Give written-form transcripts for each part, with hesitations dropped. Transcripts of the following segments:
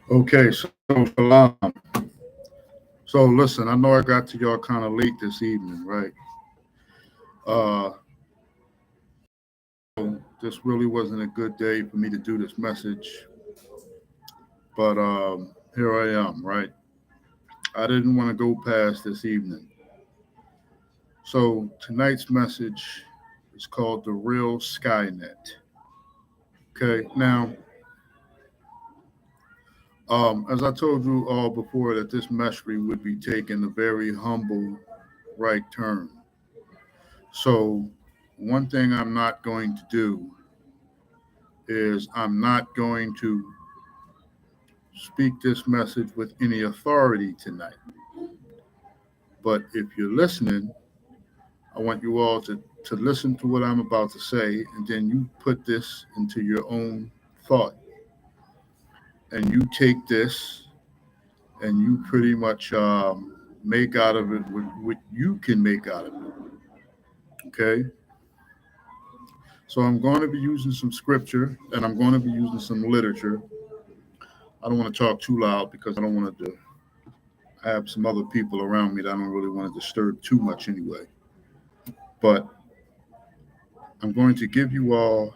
Okay, so Shalom. So listen, I know I got to y'all kind of late this evening, right? Uh, this really wasn't a good day for me to do this message, but here I am, right? I didn't want to go past this evening. So tonight's message is called the Real SkyNet. Okay, now, as I told you all before, that this message would be taking a very humble right turn. So one thing I'm not going to do is I'm not going to speak this message with any authority tonight. But if you're listening, I want you all to listen to what I'm about to say, and then you put this into your own thought. And you take this and you pretty much make out of it what you can make out of it. Okay? So I'm going to be using some scripture and I'm going to be using some literature. I don't want to talk too loud because I don't want to have some other people around me that I don't really want to disturb too much anyway. But I'm going to give you all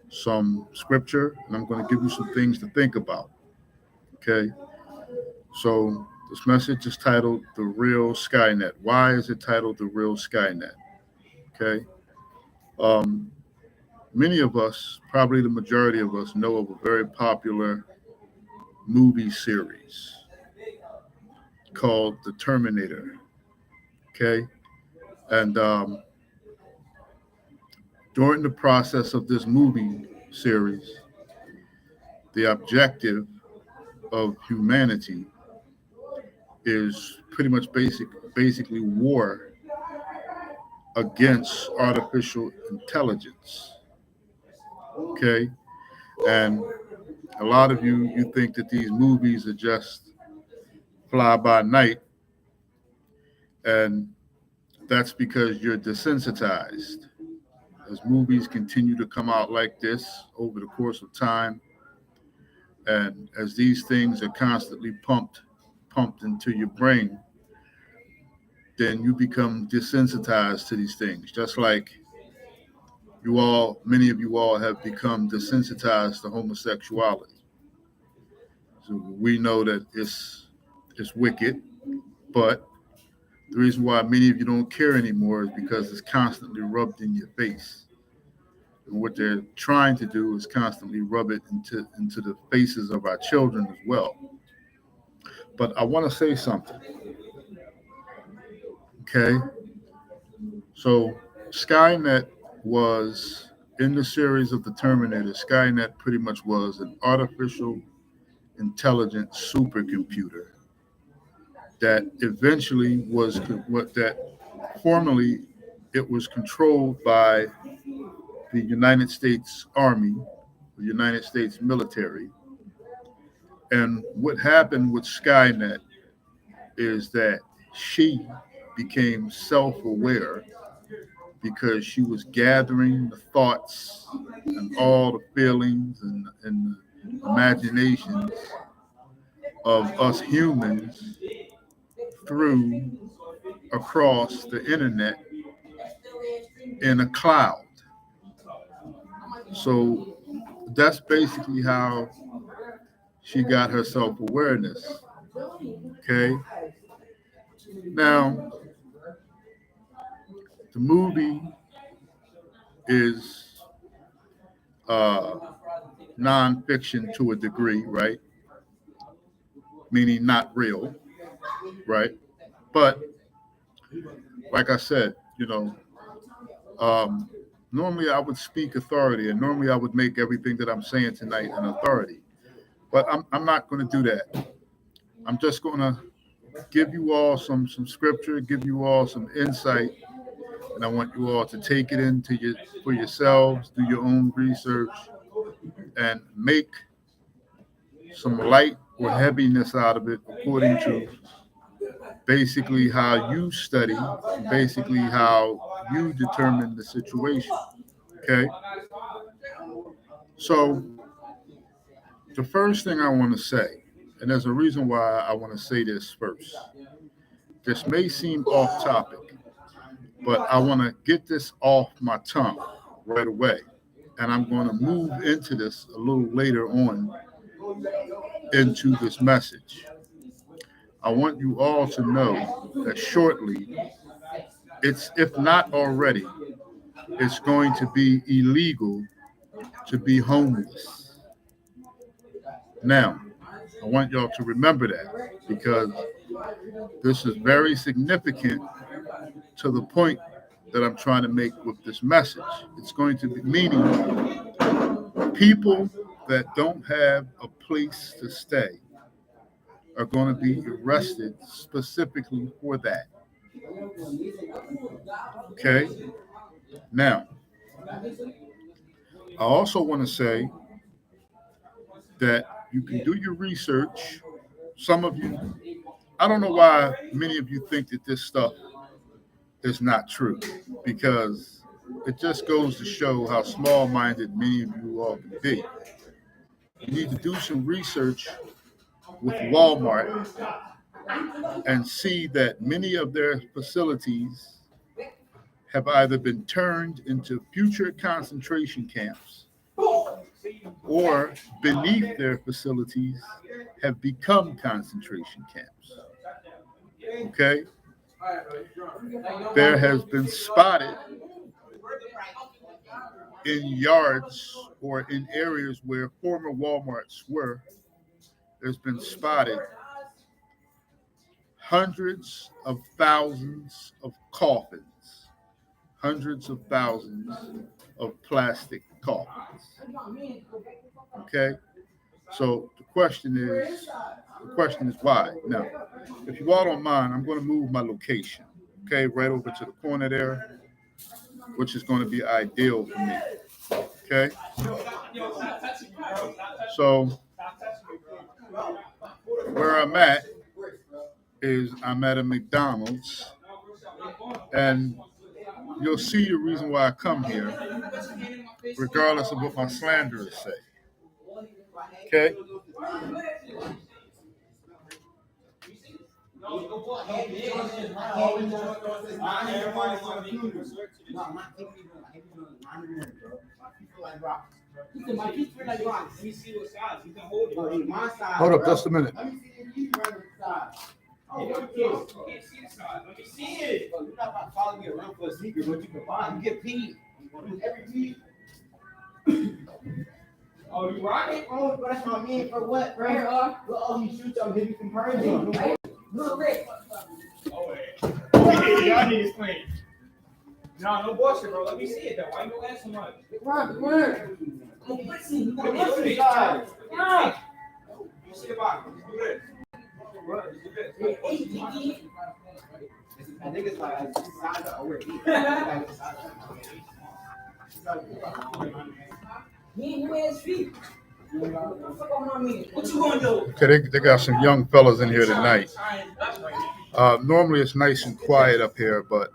some scripture and I'm going to give you some things to think about. Okay. So this message is titled The Real SkyNet. Why is it titled The Real SkyNet? Okay. Um, Many of us, probably the majority of us, know of a very popular movie series called The Terminator. Okay. And during the process of this movie series, the objective of humanity is pretty much basically war against artificial intelligence. Okay, and a lot of you think that these movies are just fly by night, and that's because you're desensitized. As movies continue to come out like this over the course of time, and as these things are constantly pumped into your brain, then you become desensitized to these things. Just like many of you all have become desensitized to homosexuality. So we know that it's wicked, but the reason why many of you don't care anymore is because it's constantly rubbed in your face. And what they're trying to do is constantly rub it into the faces of our children as well. But I want to say something, okay? So Skynet was in the series of the Terminator. Skynet pretty much was an artificial intelligent supercomputer that eventually was what that formerly it was controlled by the United States Army, the United States military. And what happened with Skynet is that she became self-aware because she was gathering the thoughts and all the feelings and the imaginations of us humans through across the internet in a cloud. So that's basically how she got her self awareness. Okay. Now, the movie is uh, nonfiction to a degree, right? Meaning not real, right? But like I said, um, normally I would speak authority and normally I would make everything that I'm saying tonight an authority. But I'm not going to do that. I'm just going to give you all some scripture, give you all some insight, and I want you all to take it into your for yourselves, do your own research, and make some light or heaviness out of it according to basically how you study, basically how you determine the situation. Okay, so the first thing I want to say, And there's a reason why I want to say this first. This may seem off topic, but I want to get this off my tongue right away. And I'm going to move into this a little later on into this message. I want you all to know that shortly, it's, if not already, it's going to be illegal to be homeless. Now, I want y'all to remember that because this is very significant to the point that I'm trying to make with this message. It's going to be meaning people that don't have a place to stay are going to be arrested specifically for that. Okay? Now, I also want to say that you can do your research. Some of you, I don't know why many of you think that this stuff is not true, because it just goes to show how small-minded many of you all can be. You need to do some research with Walmart and see that many of their facilities have either been turned into future concentration camps or beneath their facilities have become concentration camps. Okay? There has been spotted in yards or in areas where former Walmarts were, there's been spotted hundreds of thousands of coffins, hundreds of thousands of plastic coffins. Okay? So the question is why? Now, if you all don't mind, I'm going to move my location, okay, right over to the corner there, which is going to be ideal for me. Okay? So where I'm at is I'm at a McDonald's, and you'll see the reason why I come here, regardless of what my slanderers say. Okay? Hold up just a minute. Let me see it. You're not about to follow me around for a secret, but you can buy. You get paid. Every week. Oh, you rocking? Oh, that's my man for what, bro? Oh, he shoots up, hit me from Persian. Look, Rick. Oh, wait. Y'all need to clean. No bullshit, bro. Let me see it, though. Why you gonna ask so much? Come here. You see the box. Do this. I think it's like what you gonna do? Okay, they got some young fellas in here tonight. Normally it's nice and quiet up here, but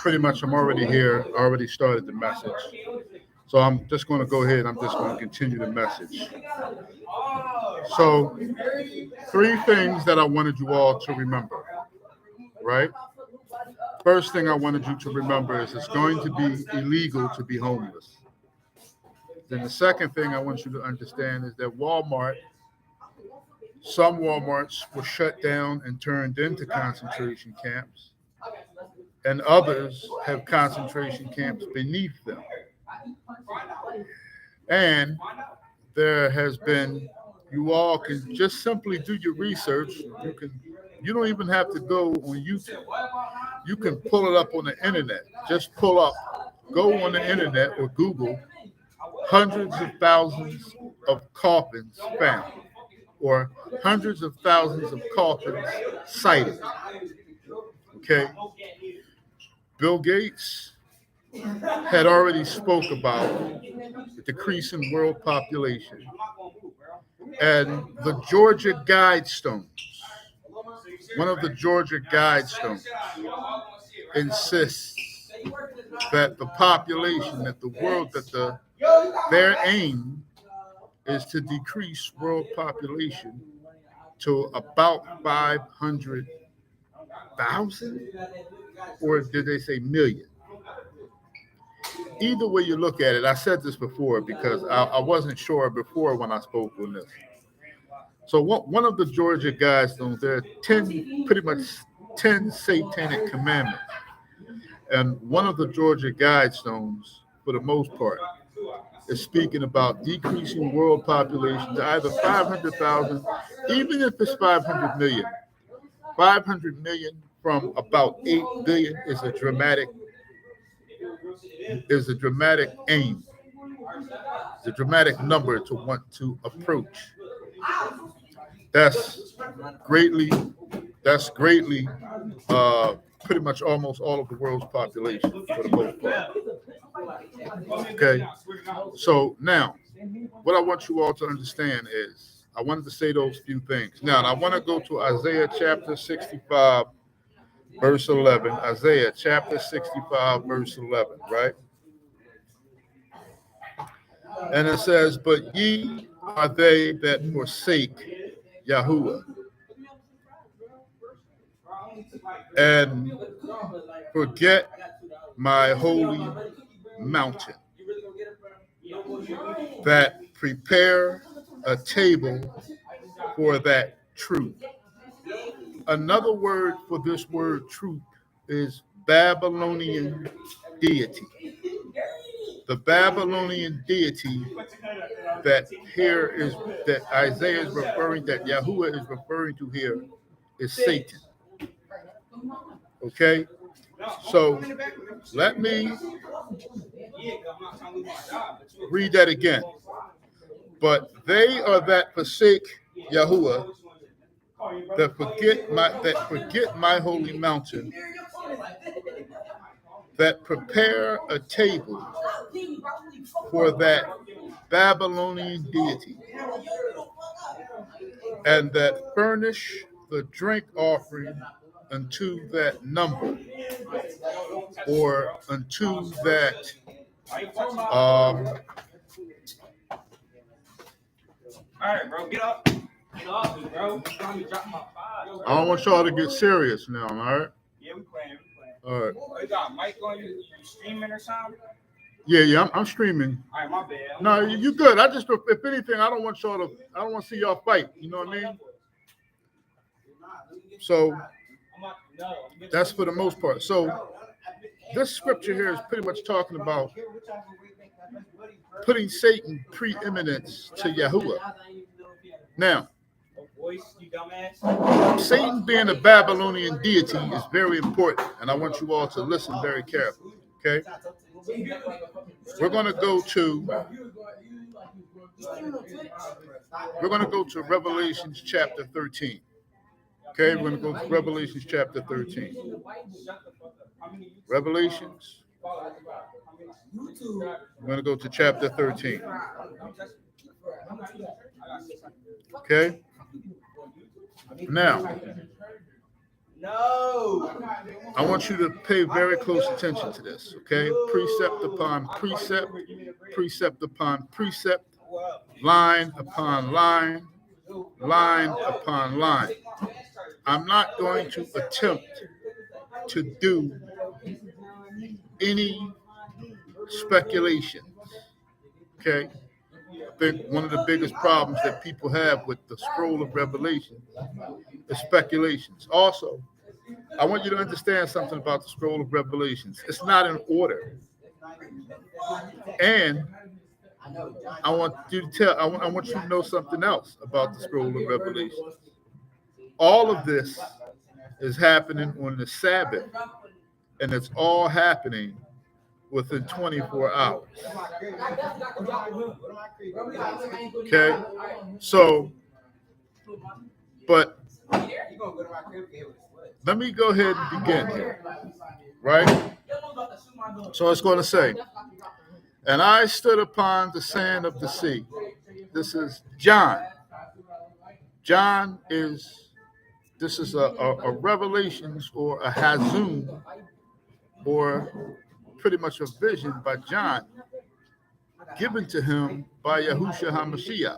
pretty much I'm already here. I already started the message. So I'm just going to go ahead. I'm just going to continue the message. So 3 things that I wanted you all to remember, right? First thing I wanted you to remember is it's going to be illegal to be homeless. Then the second thing I want you to understand is that some Walmarts were shut down and turned into concentration camps, and others have concentration camps beneath them. And there has been, you all can just simply do your research. You don't even have to go on YouTube. You can pull it up on the internet. Just go on the internet or Google hundreds of thousands of coffins found, or hundreds of thousands of coffins cited. Okay? Bill Gates had already spoke about the decrease in world population. And the Georgia Guidestones, one of the Georgia Guidestones insists that the population, their aim is to decrease world population to about 500,000, or did they say million? Either way you look at it, I said this before because I wasn't sure before when I spoke on this. So one of the Georgia Guidestones, there are pretty much 10 satanic commandments. And one of the Georgia Guidestones, for the most part, is speaking about decreasing world population to either 500,000, even if it's 500 million. 500 million from about 8 billion is a dramatic aim, the dramatic number to want to approach. That's greatly pretty much almost all of the world's population for the most part. Okay, so now what I want you all to understand is I wanted to say those few things. Now I want to go to Isaiah chapter 65, verse 11. Isaiah chapter 65, verse 11, right? And it says, "But ye are they that forsake Yahuwah and forget my holy mountain, that prepare a table for that truth." Another word for this word truth is Babylonian deity. The Babylonian deity that Isaiah is referring, that Yahuwah is referring to here, is Satan. Okay? So let me read that again. But they are that forsake Yahuwah, that forget my holy mountain, that prepare a table for that Babylonian deity, and that furnish the drink offering unto that number, or unto that all right, bro, get up. Get up, bro. I don't want y'all to get serious now, all right? Yeah, we playing. All right. You got a mic on you? You streaming or something? Yeah, I'm streaming. All right, my bad. No, you good. I just, if anything, I don't want to see y'all fight. You know what I mean? So that's for the most part. So this scripture here is pretty much talking about putting Satan preeminence to Yahuwah. Now, Satan being a Babylonian deity is very important, and I want you all to listen very carefully. Okay, we're going to go to Revelations chapter 13. Okay, we're going to go to Revelations chapter 13. Revelations. We're going to go to chapter 13. Okay. Now, I want you to pay very close attention to this, okay? Precept upon precept, precept upon precept, line upon line, line upon line. I'm not going to attempt to do any speculation, okay? I think one of the biggest problems that people have with the scroll of Revelation is speculations. Also, I want you to understand something about the scroll of Revelations. It's not in order. And I want you to know something else about the scroll of Revelation. All of this is happening on the Sabbath, and it's all happening within 24 hours. Okay? So, but let me go ahead and begin here, right? So it's going to say, "And I stood upon the sand of the sea." This is John. This is a Revelations or a Hazum, or pretty much a vision by John, given to him by Yahushua HaMashiach.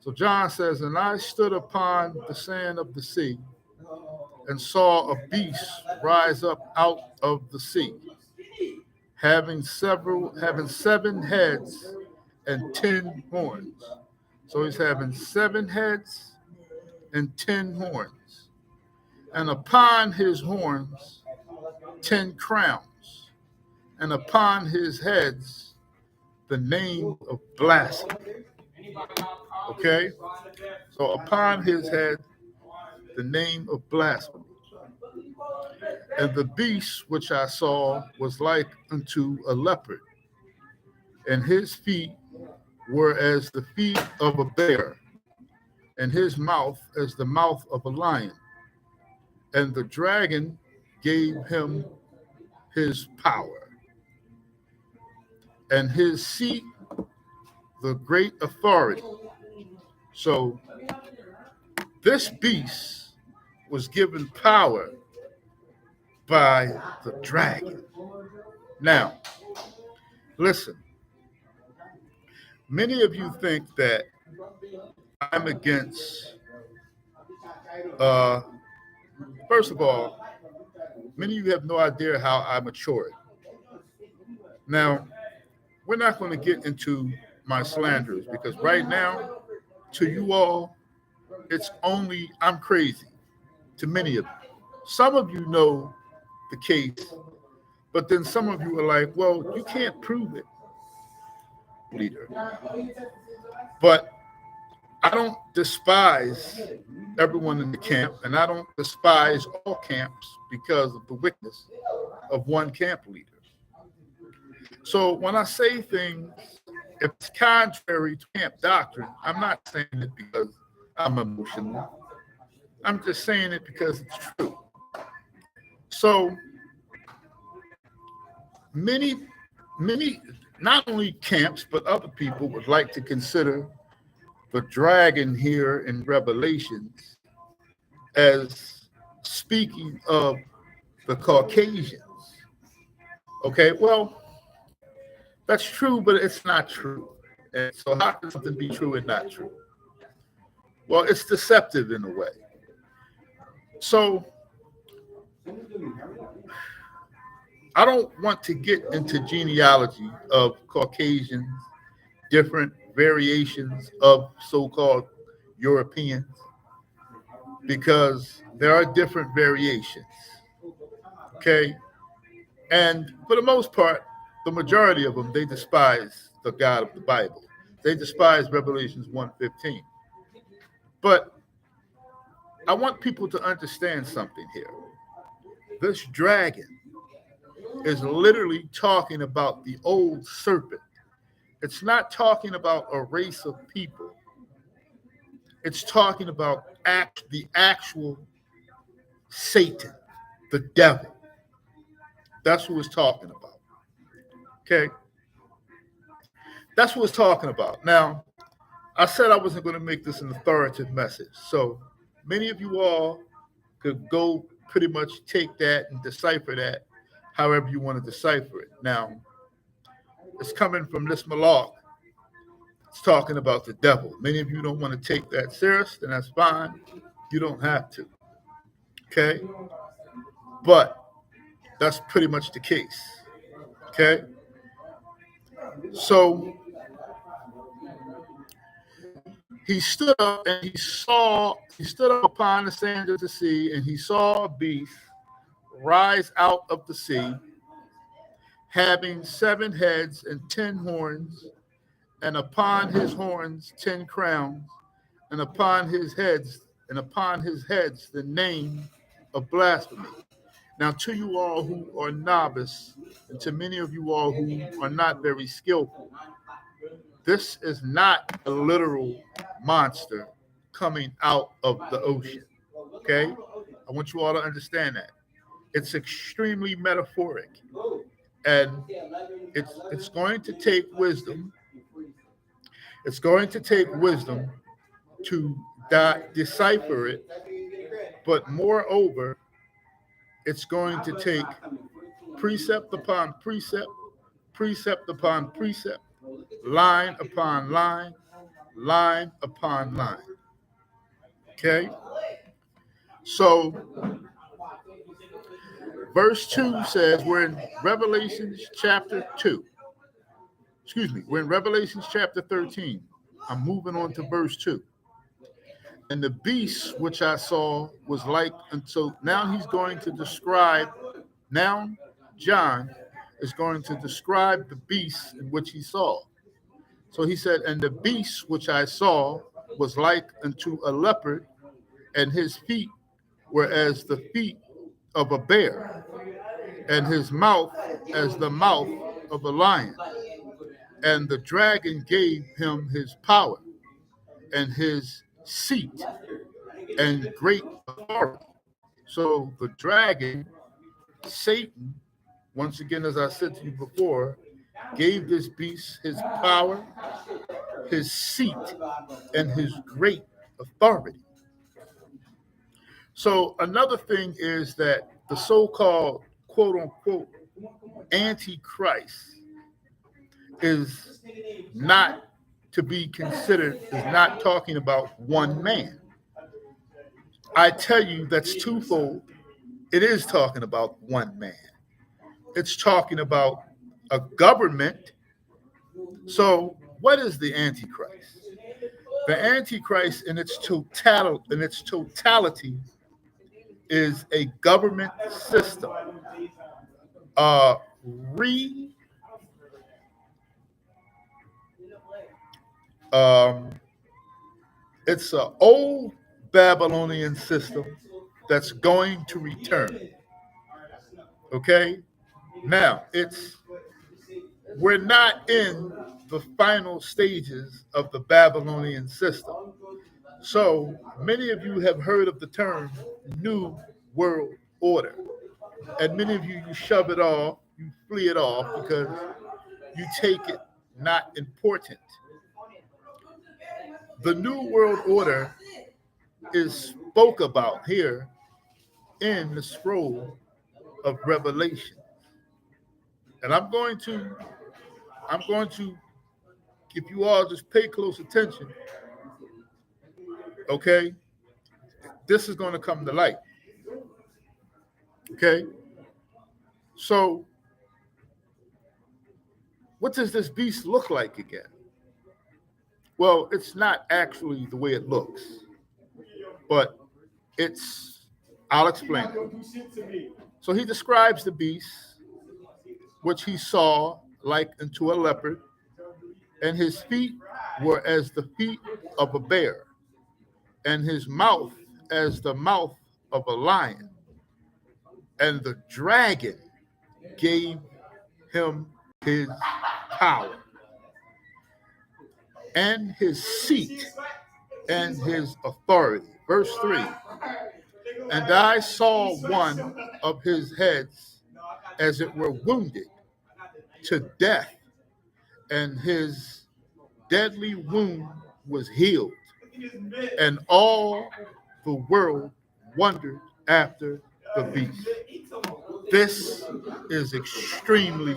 So John says, and I stood upon the sand of the sea and saw a beast rise up out of the sea, having 7 heads and 10 horns. So he's having 7 heads and 10 horns. And upon his horns, 10 crowns. And upon his heads, the name of blasphemy. Okay? So upon his head, the name of blasphemy. And the beast which I saw was like unto a leopard, and his feet were as the feet of a bear, and his mouth as the mouth of a lion. And the dragon gave him his power, and his seat the great authority. So this beast was given power by the dragon. Now, listen, many of you think that I'm against, first of all, many of you have no idea how I matured. Now, we're not going to get into my slanders because right now, to you all, it's only I'm crazy to many of you. Some of you know the case, but then some of you are like, well, you can't prove it, leader. But I don't despise everyone in the camp, and I don't despise all camps because of the wickedness of one camp leader. So when I say things, if it's contrary to camp doctrine, I'm not saying it because I'm emotional. I'm just saying it because it's true. So many, not only camps, but other people would like to consider the dragon here in Revelations as speaking of the Caucasians. Okay, well, that's true, but it's not true. And so how can something be true and not true? Well, it's deceptive in a way. So I don't want to get into genealogy of Caucasians, different variations of so-called Europeans, because there are different variations. Okay? And for the most part, the majority of them, they despise the God of the Bible. They despise Revelations 1:15. But I want people to understand something here. This dragon is literally talking about the old serpent. It's not talking about a race of people. It's talking about the actual Satan, the devil. That's who it's talking about. Okay? That's what it's talking about. Now, I said I wasn't going to make this an authoritative message. So many of you all could go pretty much take that and decipher that however you want to decipher it. Now, it's coming from this Malak. It's talking about the devil. Many of you don't want to take that serious, then that's fine. You don't have to. Okay? But that's pretty much the case. Okay? So he stood up and he stood up upon the sand of the sea, and he saw a beast rise out of the sea, having 7 heads and 10 horns, and upon his horns 10 crowns, and upon his heads the name of blasphemy. Now, to you all who are novice, and to many of you all who are not very skillful, this is not a literal monster coming out of the ocean. Okay? I want you all to understand that. It's extremely metaphoric. And it's going to take wisdom. It's going to take wisdom to decipher it. But moreover, it's going to take precept upon precept, precept upon precept, line upon line, line upon line. Okay? So, verse 2 says, we're in Revelations chapter 2. Excuse me, we're in Revelations chapter 13. I'm moving on to verse 2. And the beast which I saw was like unto, now he's going to describe, now John is going to describe the beast in which he saw. So he said, and the beast which I saw was like unto a leopard, and his feet were as the feet of a bear, and his mouth as the mouth of a lion. And the dragon gave him his power and his seat and great authority. So the dragon, Satan, once again, as I said to you before, gave this beast his power, his seat, and his great authority. So another thing is that the so-called quote unquote Antichrist is not to be considered, is not talking about one man. I tell you that's twofold. It is talking about one man. It's talking about a government. So what is the Antichrist? The Antichrist in its totality is a government system. It's an old Babylonian system that's going to return. Okay? Now, we're not in the final stages of the Babylonian system. So many of you have heard of the term New World Order. And many of you shove it off, you flee it off because you take it not important. The New World Order is spoke about here in the scroll of Revelation. And I'm going to, if you all just pay close attention, okay, this is going to come to light. Okay? So, what does this beast look like again? Well, it's not actually the way it looks, but I'll explain it. So he describes the beast, which he saw like unto a leopard, and his feet were as the feet of a bear, and his mouth as the mouth of a lion. And the dragon gave him his power and his seat and his authority. Verse 3, and I saw one of his heads as it were wounded to death, and his deadly wound was healed, and all the world wondered after the beast. This is extremely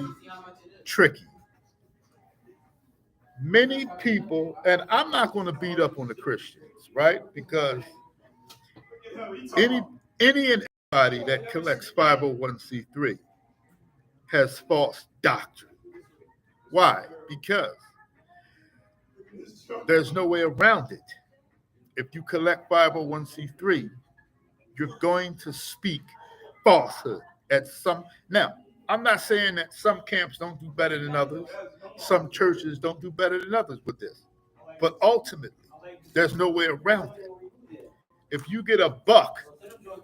tricky. Many people, and I'm not going to beat up on the Christians, right? Because any and everybody that collects 501c3 has false doctrine. Why? Because there's no way around it. If you collect 501c3, you're going to speak falsehood at some. Now, I'm not saying that some camps don't do better than others. Some churches don't do better than others with this. But ultimately, there's no way around it. If you get a buck,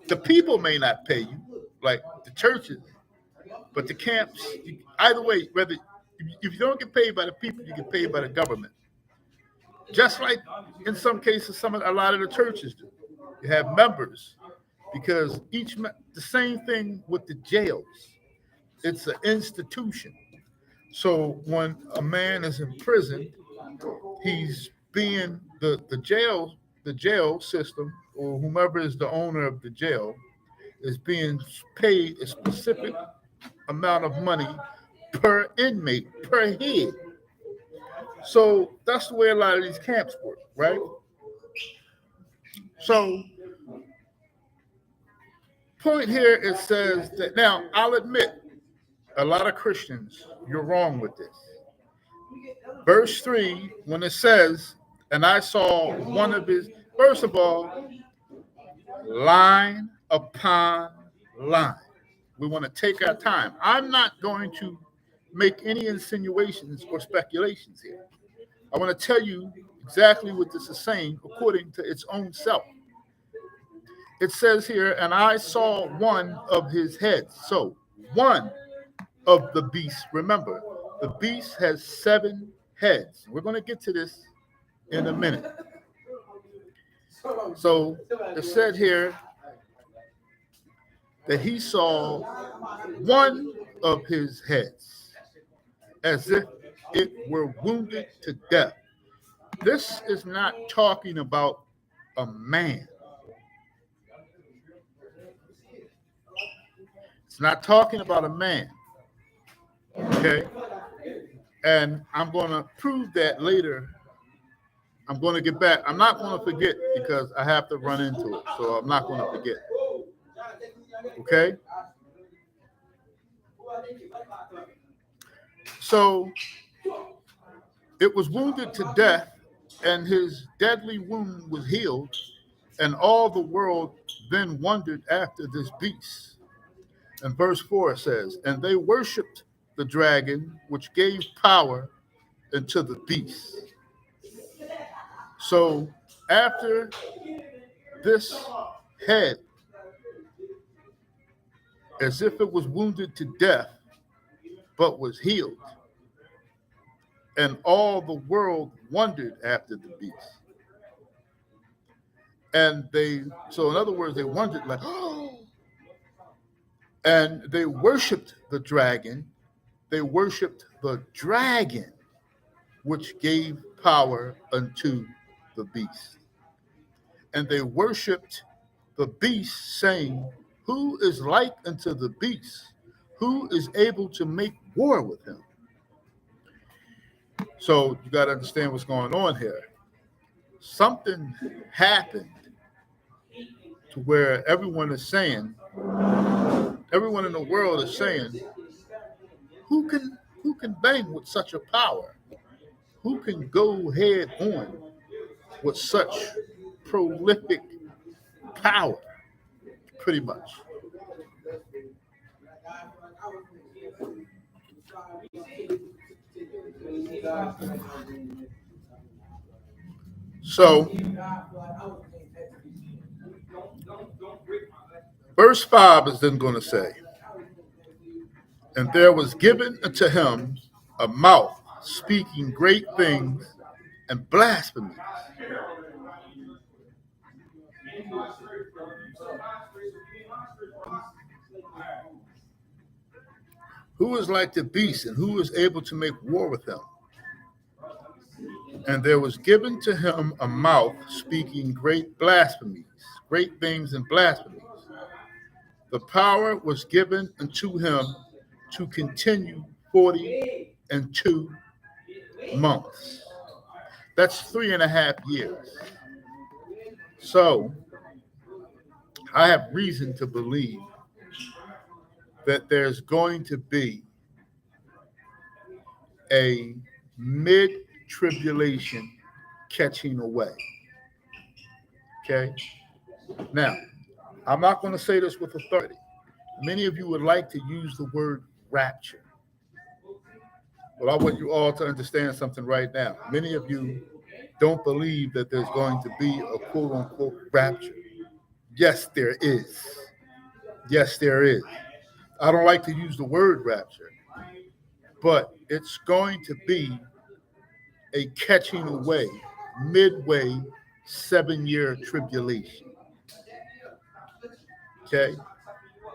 the people may not pay you, like the churches, but the camps, either way, whether if you don't get paid by the people, you get paid by the government. Just like in some cases, a lot of the churches do. You have members, because the same thing with the jails. It's an institution. So when a man is in prison, he's being the jail system, or whomever is the owner of the jail, is being paid a specific amount of money per inmate, per head. So that's the way a lot of these camps work, right? So, point here, it says that now I'll admit a lot of Christians, you're wrong with this. Verse 3, when it says, and I saw one of his, first of all, line upon line. We want to take our time. I'm not going to make any insinuations or speculations here. I want to tell you exactly what this is saying according to its own self. It says here, and I saw one of his heads. So, one of the beasts. Remember, the beast has 7 heads. We're going to get to this in a minute. So, it said here that he saw one of his heads as if it were wounded to death. This is not talking about a man. It's not talking about a man. Okay? And I'm going to prove that later. I'm going to get back. I'm not going to forget because I have to run into it. So I'm not going to forget. Okay? So it was wounded to death, and his deadly wound was healed, and all the world then wondered after this beast. And verse 4 says, and they worshipped the dragon, which gave power unto the beast. So after this head, as if it was wounded to death, but was healed, and all the world wondered after the beast. And so in other words, they wondered like, oh, and they worshiped the dragon. They worshiped the dragon, which gave power unto the beast. And they worshiped the beast, saying, who is like unto the beast? Who is able to make war with him? So you got to understand what's going on here. Something happened to where everyone in the world is saying, who can bang with such a power? Who can go head on with such prolific power? Pretty much. So, verse 5 is then going to say, and there was given unto him a mouth speaking great things and blasphemies. Who is like the beast, and who is able to make war with him? And there was given to him a mouth speaking great blasphemies, great things and blasphemies. The power was given unto him to continue 42 months. That's 3.5 years. So I have reason to believe that there's going to be a mid-tribulation catching away. Okay? Now, I'm not going to say this with authority. Many of you would like to use the word rapture. But I want you all to understand something right now. Many of you don't believe that there's going to be a quote-unquote rapture. Yes, there is. Yes, there is. I don't like to use the word rapture, but it's going to be a catching away, midway 7-year tribulation. Okay?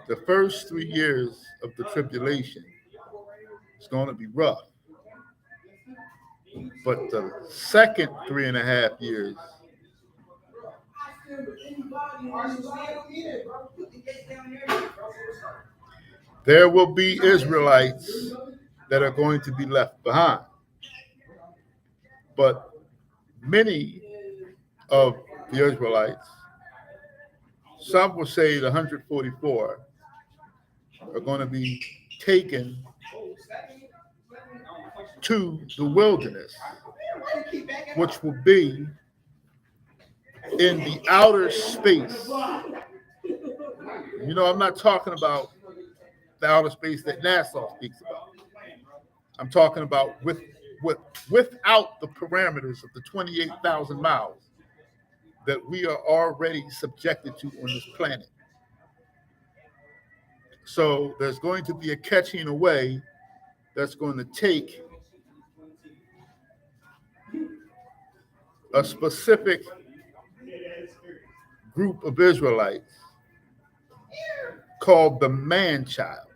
The first 3 years of the tribulation is going to be rough. But the second 3.5 years, there will be Israelites that are going to be left behind. But many of the Israelites, some will say the 144, are going to be taken to the wilderness, which will be in the outer space. You know, I'm not talking about the outer space that NASA speaks about. I'm talking about without the parameters of the 28,000 miles that we are already subjected to on this planet. So there's going to be a catching away that's going to take a specific group of Israelites called the man child.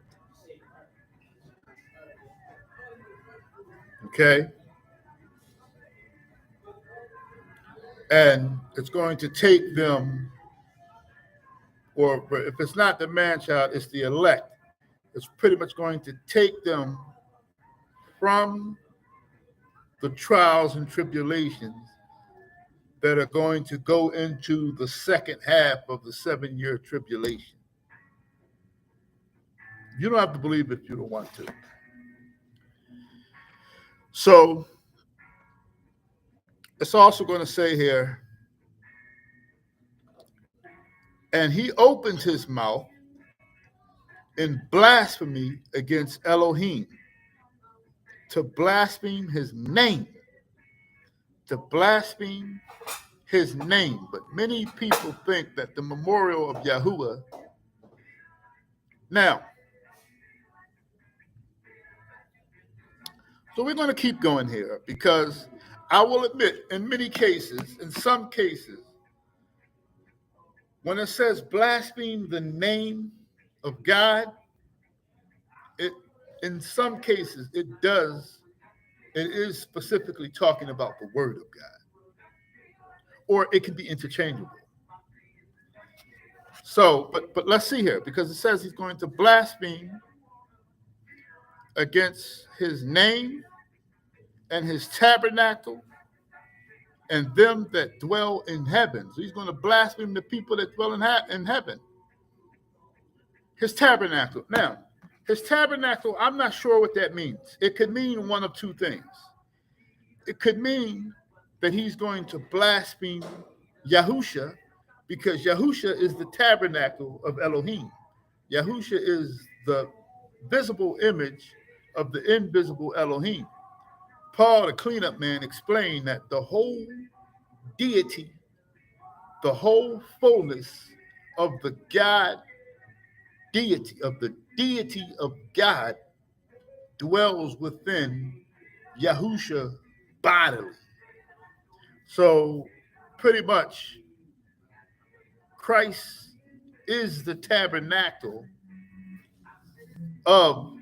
Okay? And it's going to take them, or if it's not the man child, it's the elect. It's pretty much going to take them from the trials and tribulations that are going to go into the second half of the 7-year tribulation. You don't have to believe it if you don't want to. So it's also going to say here, and he opened his mouth in blasphemy against Elohim, to blaspheme his name, to blaspheme his name. But many people think that the memorial of Yahuwah. Now, so we're going to keep going here, because I will admit, in many cases, in some cases, when it says blaspheme the name of God, in some cases it is specifically talking about the word of God, or it can be interchangeable. So, but let's see here, because it says he's going to blaspheme against his name and his tabernacle and them that dwell in heaven. So he's going to blaspheme the people that dwell in heaven. His tabernacle. Now, his tabernacle, I'm not sure what that means. It could mean one of two things. It could mean that he's going to blaspheme Yahusha, because Yahusha is the tabernacle of Elohim. Yahusha is the visible image of the invisible Elohim. Paul, the cleanup man, explained that the whole deity, the whole fullness of the God deity, of the deity of God, dwells within Yahusha bodily. So pretty much Christ is the tabernacle of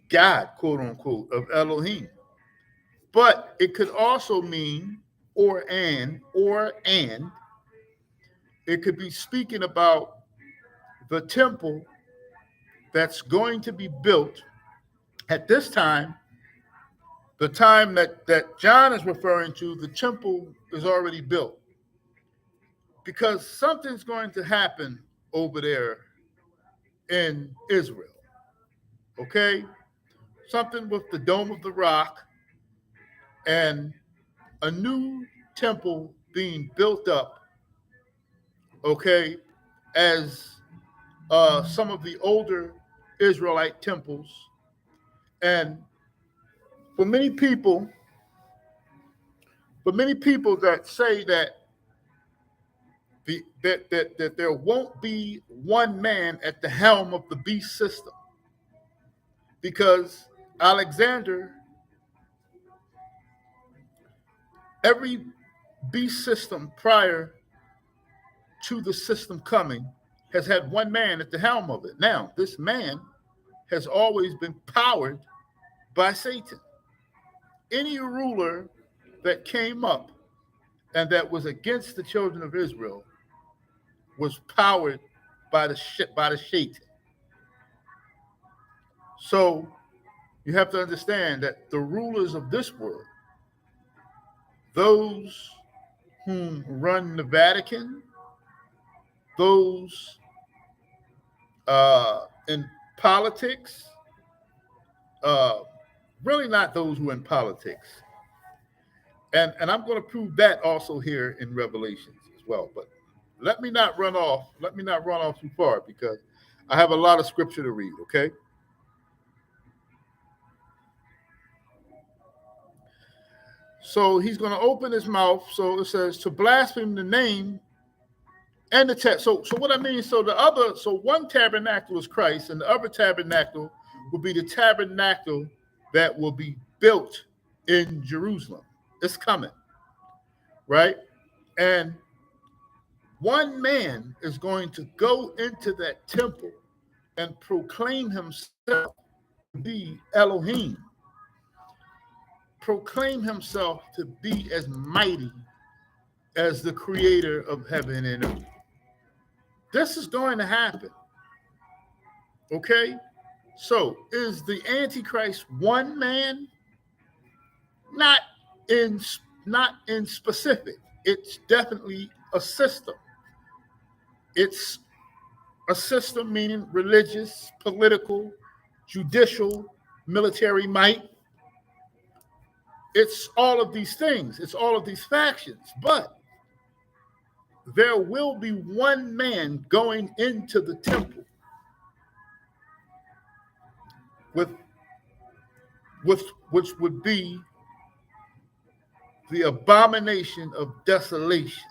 God, quote unquote, of Elohim. But it could also mean and it could be speaking about the temple that's going to be built at this time. The time that John is referring to, the temple is already built, because something's going to happen over there in Israel. Okay? Something with the Dome of the Rock and a new temple being built up, okay, as some of the older Israelite temples. And for many people that say that that there won't be one man at the helm of the beast system, because Alexander, every beast system prior to the system coming has had one man at the helm of it. Now, this man has always been powered by Satan. Any ruler that came up and that was against the children of Israel was powered by the Satan. So you have to understand that the rulers of this world, those whom run the Vatican, those in politics, uh, really not those who are in politics. And I'm going to prove that also here in Revelations as well. But let me not run off. Let me not run off too far because I have a lot of scripture to read, okay? So he's going to open his mouth. So it says to blaspheme the name and the text. So what I mean, so one tabernacle is Christ, and the other tabernacle will be the tabernacle that will be built in Jerusalem. It's coming, right? And one man is going to go into that temple and proclaim himself to be Elohim, proclaim himself to be as mighty as the creator of heaven and earth. This is going to happen. Okay? So is the Antichrist one man? Not in specific. It's definitely a system. It's a system meaning religious, political, judicial, military might. It's all of these things. It's all of these factions. But there will be one man going into the temple with which would be the abomination of desolation.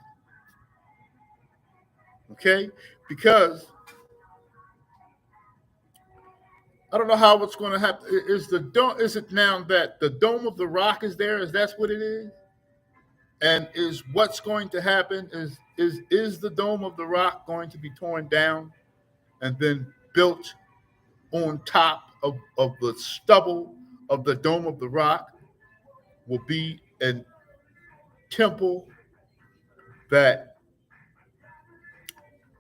Okay? Because I don't know how it's going to happen. Is it now that the dome of the rock is there? Is that what it is? And is what's going to happen is the dome of the rock going to be torn down and then built on top of the stubble of the dome of the rock will be a temple that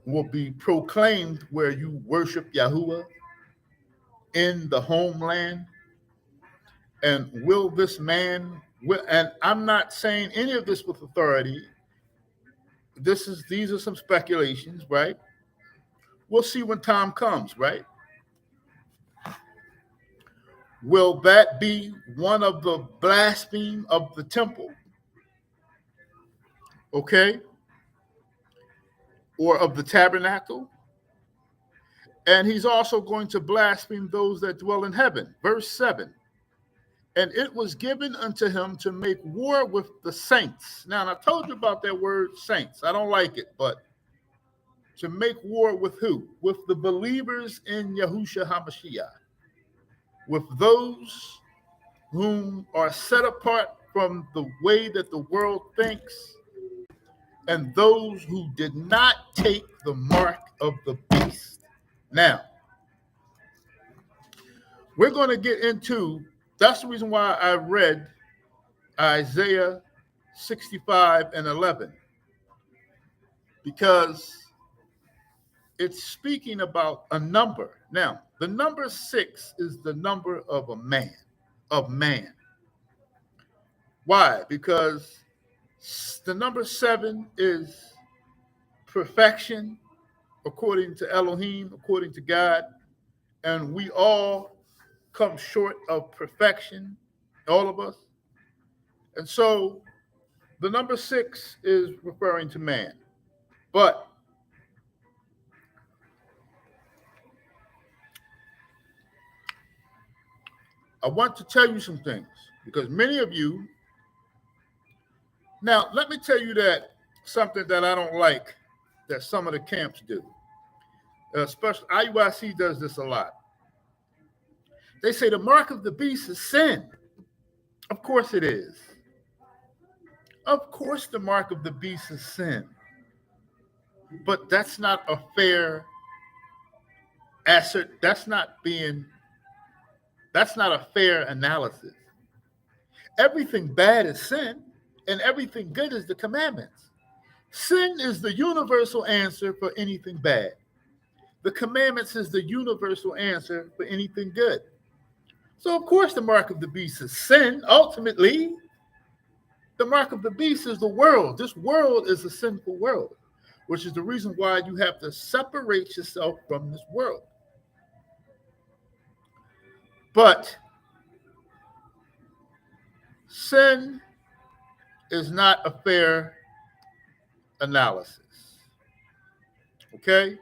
will be proclaimed where you worship Yahuwah in the homeland. And will this man, and I'm not saying any of this with authority. These are some speculations, right? We'll see when time comes, right? Will that be one of the blaspheme of the temple? Okay? Or of the tabernacle? And he's also going to blaspheme those that dwell in heaven. Verse 7. And it was given unto him to make war with the saints. Now, and I told you about that word saints. I don't like it, but to make war with who? With the believers in Yahushua HaMashiach. With those whom are set apart from the way that the world thinks, and those who did not take the mark of the beast. Now, we're going to get into, that's the reason why I read Isaiah 65 and 11, because it's speaking about a number. Now, the number 6 is the number of a man, of man. Why? Because the number 7 is perfection, according to Elohim, according to God, and we all come short of perfection, all of us. And so the number 6 is referring to man. But I want to tell you some things, because many of you, now let me tell you that something that I don't like that some of the camps do. Especially IUIC does this a lot. They say the mark of the beast is sin. Of course it is. Of course the mark of the beast is sin. But that's not a fair answer. That's not a fair analysis. Everything bad is sin, and everything good is the commandments. Sin is the universal answer for anything bad. The commandments is the universal answer for anything good. So, of course, the mark of the beast is sin, ultimately. The mark of the beast is the world. This world is a sinful world, which is the reason why you have to separate yourself from this world. But sin is not a fair analysis. Okay?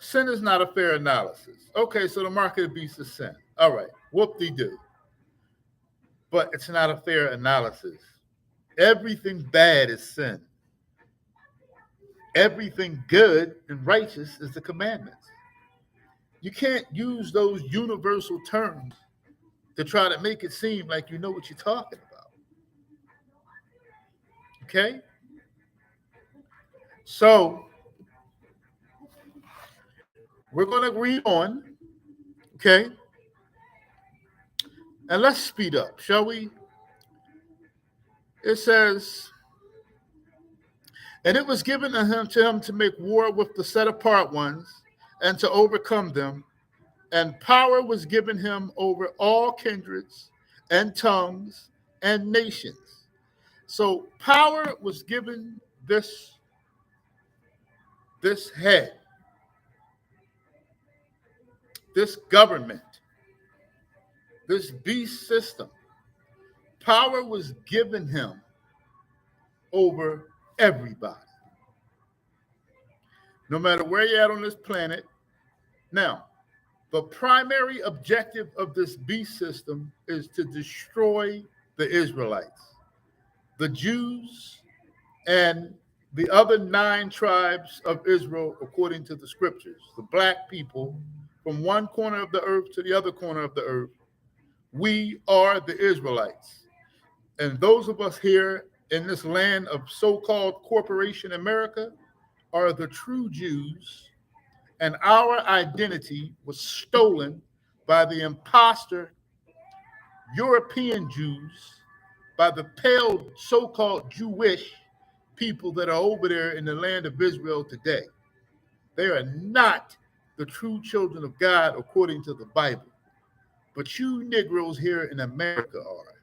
Sin is not a fair analysis. Okay, so the mark of the beast is sin. All right, whoop-de-doo. But it's not a fair analysis. Everything bad is sin. Everything good and righteous is the commandments. You can't use those universal terms to try to make it seem like you know what you're talking about. Okay? So, we're going to read on. Okay? And let's speed up, shall we? It says, and it was given to him to make war with the set apart ones and to overcome them. And power was given him over all kindreds and tongues and nations. So power was given this head, this government, this beast system. Power was given him over everybody, no matter where you're at on this planet. Now, the primary objective of this beast system is to destroy the Israelites, the Jews, and the other 9 tribes of Israel, according to the scriptures, the black people from one corner of the earth to the other corner of the earth. We are the Israelites. And those of us here in this land of so-called corporation America are the true Jews, and our identity was stolen by the imposter European Jews, by the pale so-called Jewish people that are over there in the land of Israel today. They are not the true children of God according to the Bible. But you Negroes here in America are.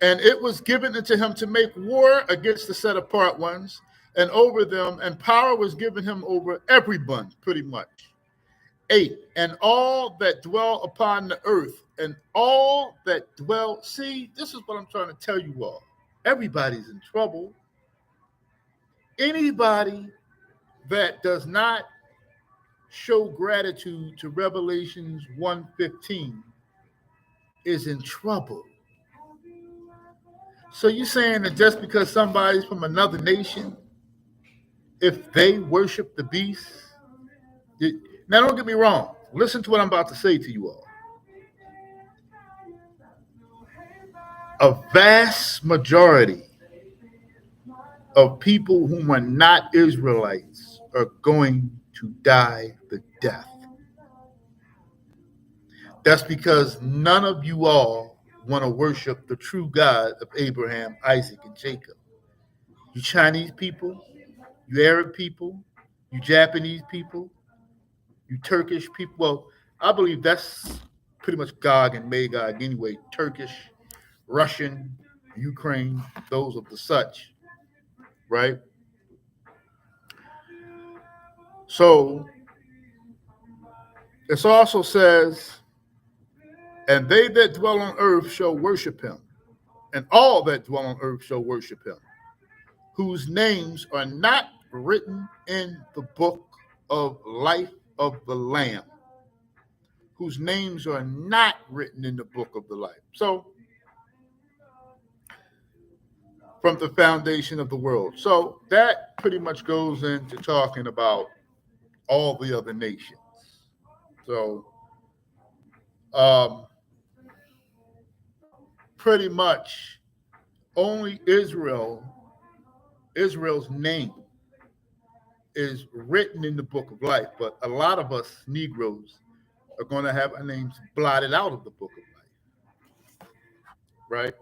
And it was given unto him to make war against the set apart ones and over them, and power was given him over everyone, pretty much. 8, and all that dwell upon the earth, and all that dwell. See, this is what I'm trying to tell you all. Everybody's in trouble. Anybody that does not show gratitude to Revelations 1:15 is in trouble. So you're saying that just because somebody's from another nation, if they worship the beast, now don't get me wrong. Listen to what I'm about to say to you all. A vast majority of people whom are not Israelites are going to die the death. That's because none of you all want to worship the true God of Abraham, Isaac, and Jacob. You Chinese people, you Arab people, you Japanese people, you Turkish people. Well, I believe that's pretty much Gog and Magog anyway. Turkish, Russian, Ukraine, those of the such, right? So it also says, and they that dwell on earth shall worship him, and all that dwell on earth shall worship him, whose names are not written in the book of life of the Lamb, whose names are not written in the book of the life. So, from the foundation of the world. So that pretty much goes into talking about all the other nations. So, pretty much only Israel's name is written in the book of life, but a lot of us Negroes are going to have our names blotted out of the book of life, right?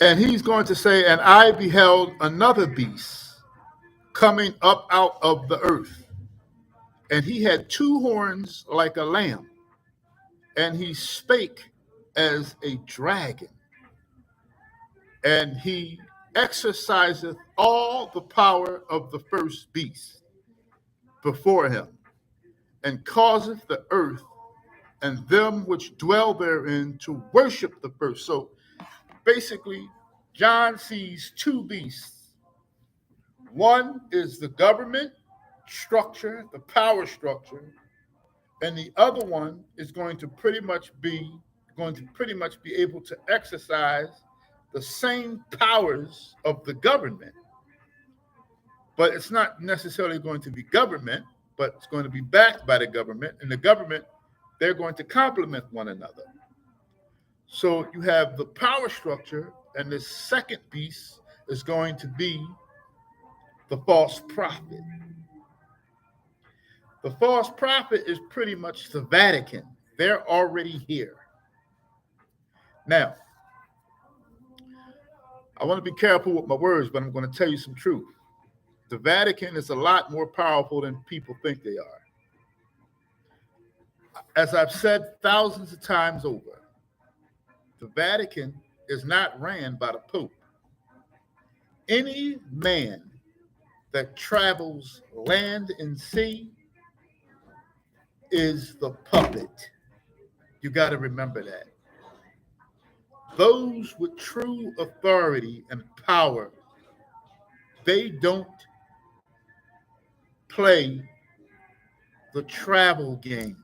And he's going to say, and I beheld another beast coming up out of the earth. And he had two horns like a lamb, and he spake as a dragon, and he exerciseth all the power of the first beast before him, and causeth the earth and them which dwell therein to worship the first. So basically, John sees two beasts. One is the government structure, the power structure, and the other one is going to pretty much be able to exercise the same powers of the government, but it's not necessarily going to be government, but it's going to be backed by the government, and the government, they're going to complement one another. So you have the power structure, and the second piece is going to be the false prophet. The false prophet is pretty much the Vatican. They're already here. Now, I want to be careful with my words, but I'm going to tell you some truth. The Vatican is a lot more powerful than people think they are. As I've said thousands of times over, the Vatican is not ran by the Pope. Any man that travels land and sea is the puppet. You got to remember that. Those with true authority and power, they don't play the travel game.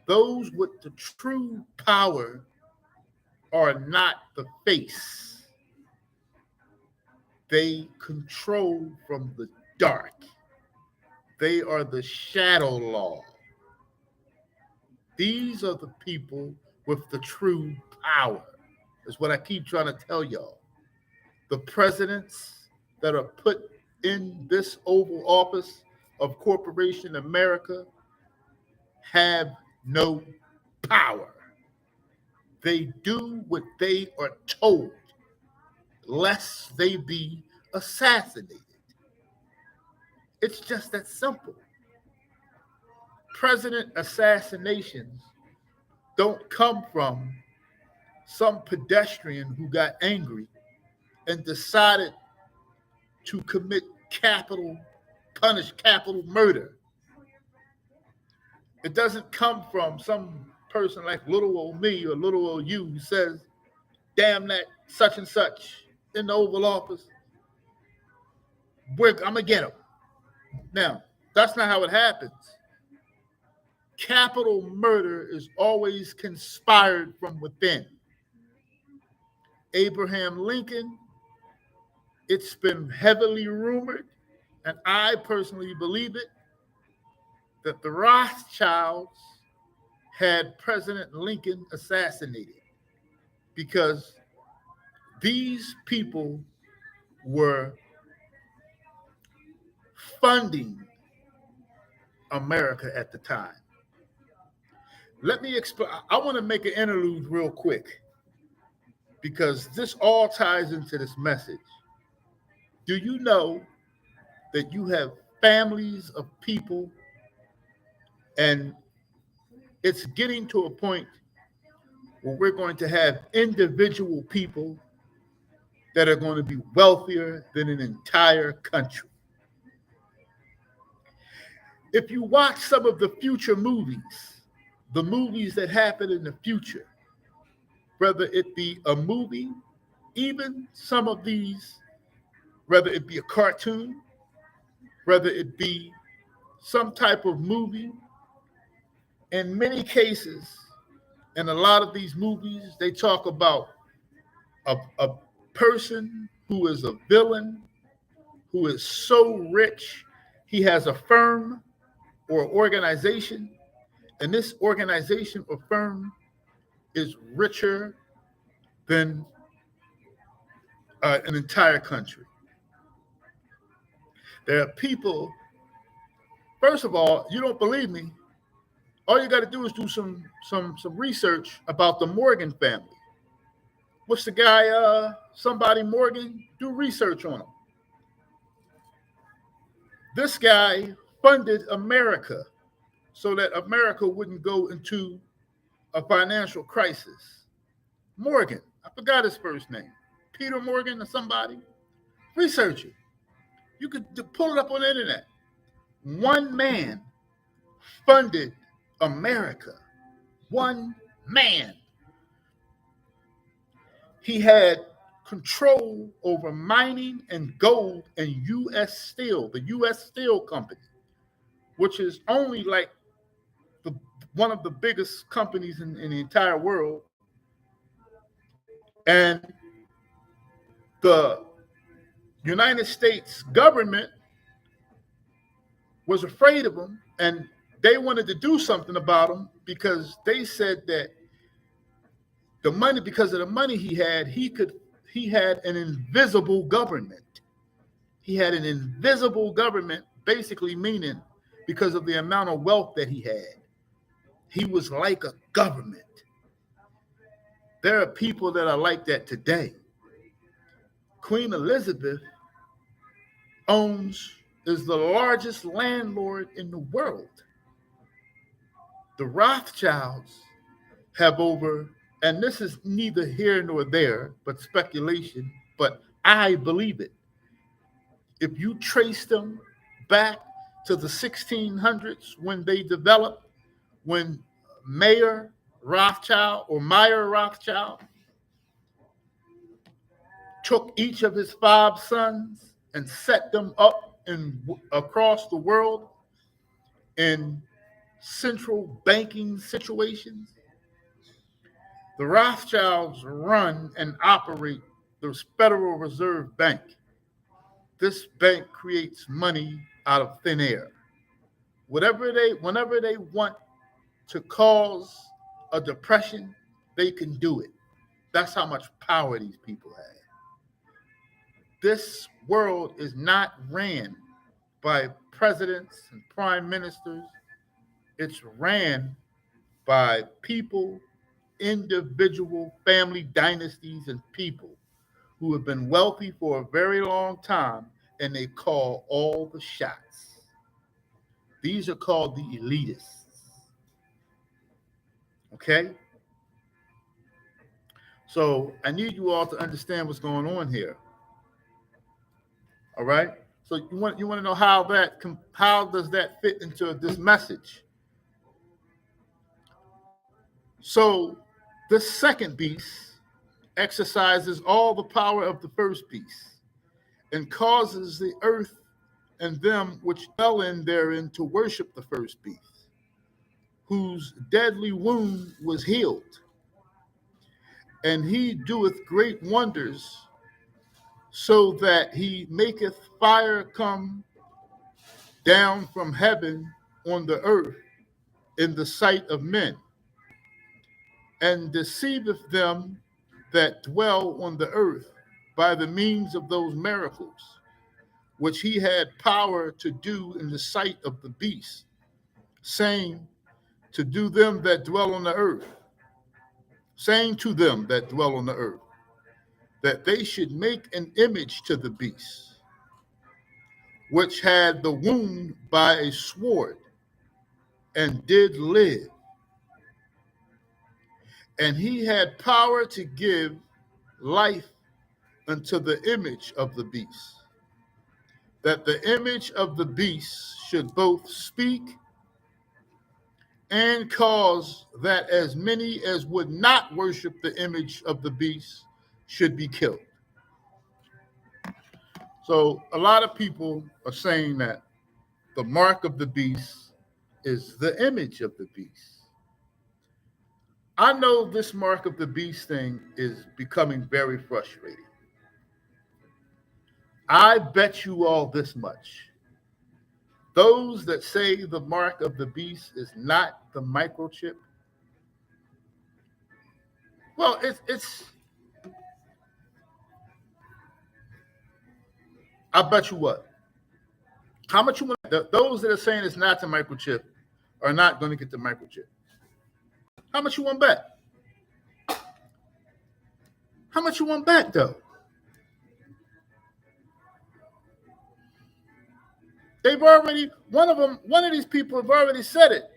Those with the true power are not the face. They control from the dark. They are the shadow law. These are the people with the true power, is what I keep trying to tell y'all. The presidents that are put in this Oval Office of Corporation America have no power. They do what they are told, lest they be assassinated. It's just that simple. President assassinations don't come from some pedestrian who got angry and decided to commit capital murder. It doesn't come from some person like little old me or little old you who says, damn that such and such in the Oval Office. I'm going to get him. Now, that's not how it happens. Capital murder is always conspired from within. Abraham Lincoln, it's been heavily rumored, and I personally believe it, that the Rothschilds had President Lincoln assassinated because these people were funding America at the time. Let me explain. I want to make an interlude real quick because this all ties into this message. Do you know that you have families of people, and it's getting to a point where we're going to have individual people that are going to be wealthier than an entire country? If you watch some of the future movies, the movies that happen in the future, whether it be a movie, even some of these, whether it be a cartoon, whether it be some type of movie, in many cases, in a lot of these movies, they talk about a person who is a villain, who is so rich, he has a firm or organization, and this organization or firm is richer than an entire country. There are people, first of all, you don't believe me, all you got to do is do some research about the Morgan family. What's the guy, somebody Morgan? Do research on him. This guy funded America so that America wouldn't go into a financial crisis. Morgan, I forgot his first name. Peter Morgan or somebody. Research it. You could pull it up on the internet. One man funded America. One man. He had control over mining and gold and U.S. Steel, the U.S. Steel Company, which is only like one of the biggest companies in the entire world. And the United States government was afraid of him, and they wanted to do something about him because they said that the money, because of the money he had an invisible government. He had an invisible government, basically meaning because of the amount of wealth that he had. He was like a government. There are people that are like that today. Queen Elizabeth is the largest landlord in the world. The Rothschilds have over, and this is neither here nor there, but speculation, but I believe it. If you trace them back to the 1600s when they developed, when Meyer Rothschild took each of his 5 sons and set them up across the world in central banking situations. The Rothschilds run and operate the Federal Reserve Bank. This bank creates money out of thin air. Whenever they want to cause a depression, they can do it. That's how much power these people have. This world is not ran by presidents and prime ministers. It's ran by people, individual family dynasties and people who have been wealthy for a very long time, and they call all the shots. These are called the elitists. Okay? So I need you all to understand what's going on here. All right? So you want to know how does that fit into this message? So this second beast exercises all the power of the first beast and causes the earth and them which dwell in therein to worship the first beast, whose deadly wound was healed. And he doeth great wonders, so that he maketh fire come down from heaven on the earth in the sight of men, and deceiveth them that dwell on the earth by the means of those miracles, which he had power to do in the sight of the beast, saying to them that dwell on the earth, that they should make an image to the beast, which had the wound by a sword, and did live. And he had power to give life unto the image of the beast, that the image of the beast should both speak and cause that as many as would not worship the image of the beast should be killed. So a lot of people are saying that the mark of the beast is the image of the beast. I know this mark of the beast thing is becoming very frustrating. I bet you all this much. Those that say the mark of the beast is not the microchip, well, it's I bet you what. How much you want? Those that are saying it's not the microchip are not going to get the microchip. How much you want to bet? How much you want back though? One of these people have already said it.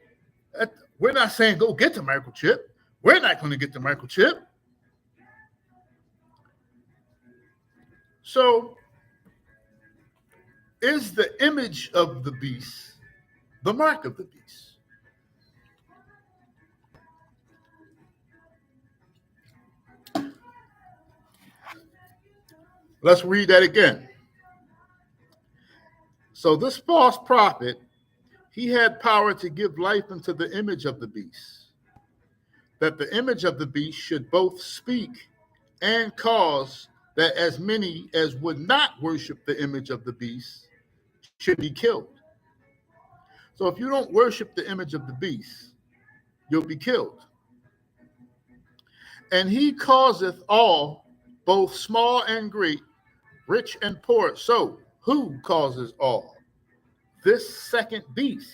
We're not saying go get the microchip. We're not going to get the microchip. So is the image of the beast the mark of the beast? Let's read that again. So this false prophet, he had power to give life into the image of the beast, that the image of the beast should both speak and cause that as many as would not worship the image of the beast should be killed. So if you don't worship the image of the beast, you'll be killed. And he causeth all, both small and great, rich and poor. So who causes all? This second beast.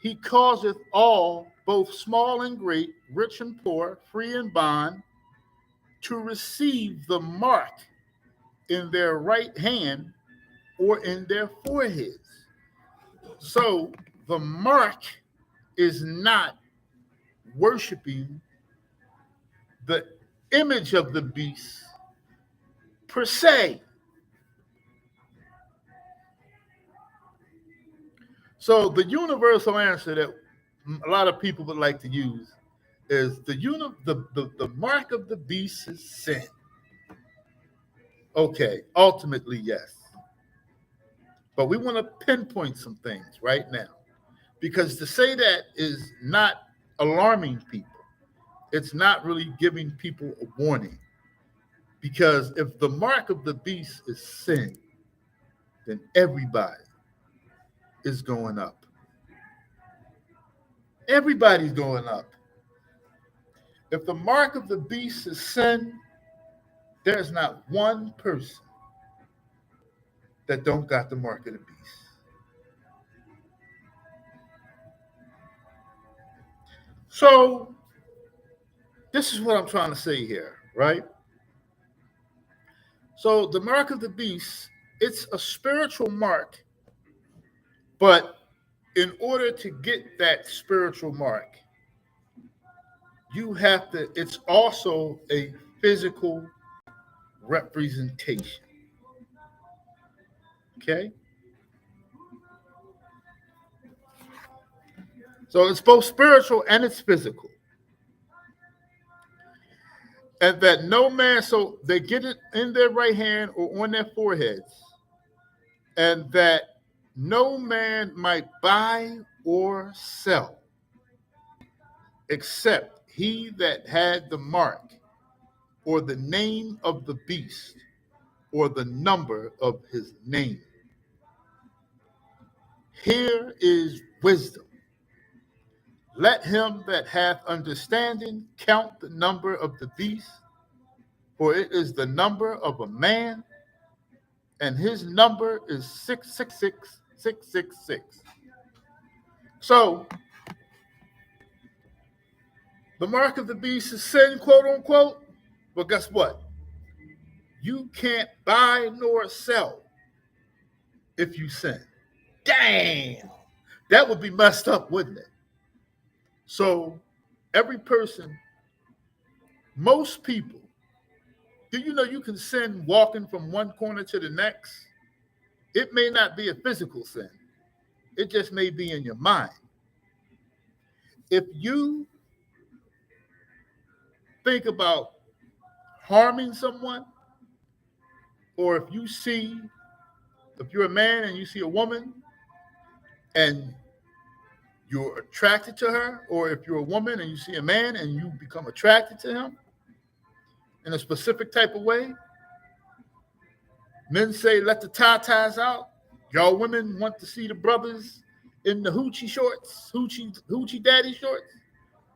He causeth all, both small and great, rich and poor, free and bond, to receive the mark in their right hand or in their foreheads. So the mark is not worshiping the image of the beast per se. So the universal answer that a lot of people would like to use is the mark of the beast is sin. Okay, ultimately, yes. But we want to pinpoint some things right now, because to say that is not alarming people. It's not really giving people a warning. Because if the mark of the beast is sin, then everybody is going up. Everybody's going up. If the mark of the beast is sin, there's not one person that don't got the mark of the beast. So this is what I'm trying to say here, right? So the mark of the beast, it's a spiritual mark, but in order to get that spiritual mark, it's also a physical representation. Okay? So it's both spiritual and it's physical. And that no man, so they get it in their right hand or on their foreheads, and that no man might buy or sell except he that had the mark or the name of the beast or the number of his name. Here is wisdom. Let him that hath understanding count the number of the beast, for it is the number of a man, and his number is 666, 666. So, the mark of the beast is sin, quote unquote. But guess what? You can't buy nor sell if you sin. Damn! That would be messed up, wouldn't it? So, every person, most people, do you know you can sin walking from one corner to the next? It may not be a physical sin. It just may be in your mind. If you think about harming someone, or if you're a man and you see a woman and you're attracted to her, or if you're a woman and you see a man and you become attracted to him in a specific type of way, men say, let the tatas out. Y'all women want to see the brothers in the hoochie shorts, hoochie daddy shorts,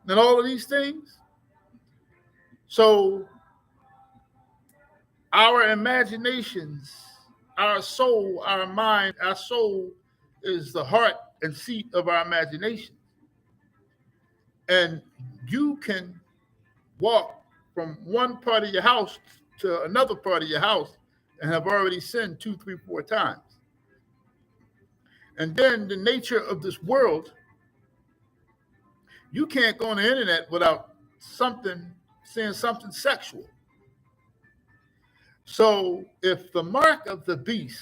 and all of these things. So our imaginations, our soul, our mind, our soul is the heart and seat of our imagination. And you can walk from one part of your house to another part of your house and have already sinned two, three, four times. And then the nature of this world, you can't go on the internet without seeing something sexual. So if the mark of the beast,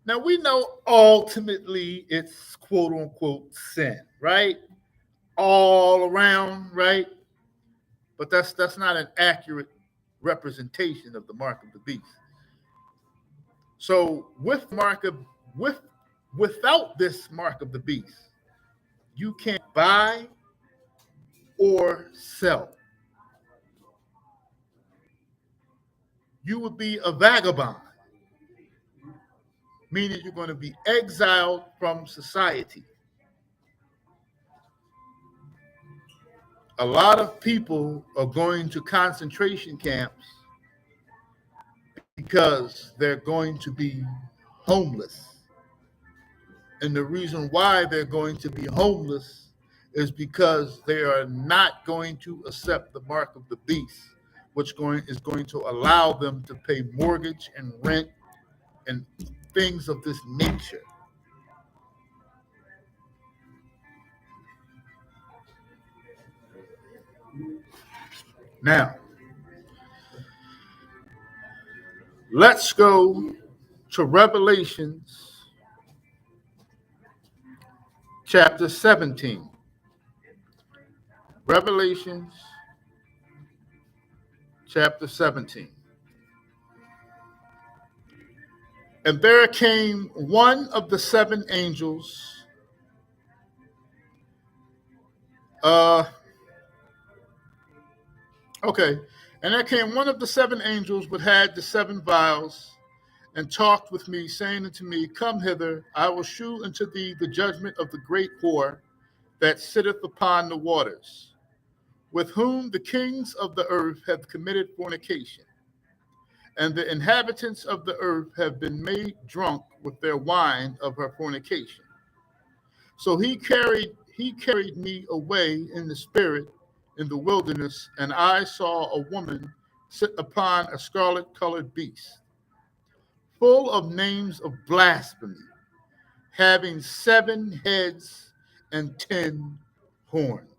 now we know ultimately it's quote unquote sin, right? All around, right? But that's not an accurate representation of the mark of the beast. So with without this mark of the beast, you can't buy or sell. You would be a vagabond, meaning you're going to be exiled from society. A lot of people are going to concentration camps because they're going to be homeless. And the reason why they're going to be homeless is because they are not going to accept the mark of the beast, which is going to allow them to pay mortgage and rent and things of this nature. Now, let's go to Revelations chapter 17. Revelations chapter 17. And there came one of the seven angels. Okay. And there came one of the seven angels which had the seven vials, and talked with me, saying unto me, Come hither, I will shew unto thee the judgment of the great whore that sitteth upon the waters, with whom the kings of the earth have committed fornication, and the inhabitants of the earth have been made drunk with their wine of her fornication. So he carried me away in the spirit in the wilderness, and I saw a woman sit upon a scarlet colored beast, full of names of blasphemy, having 7 heads and 10 horns.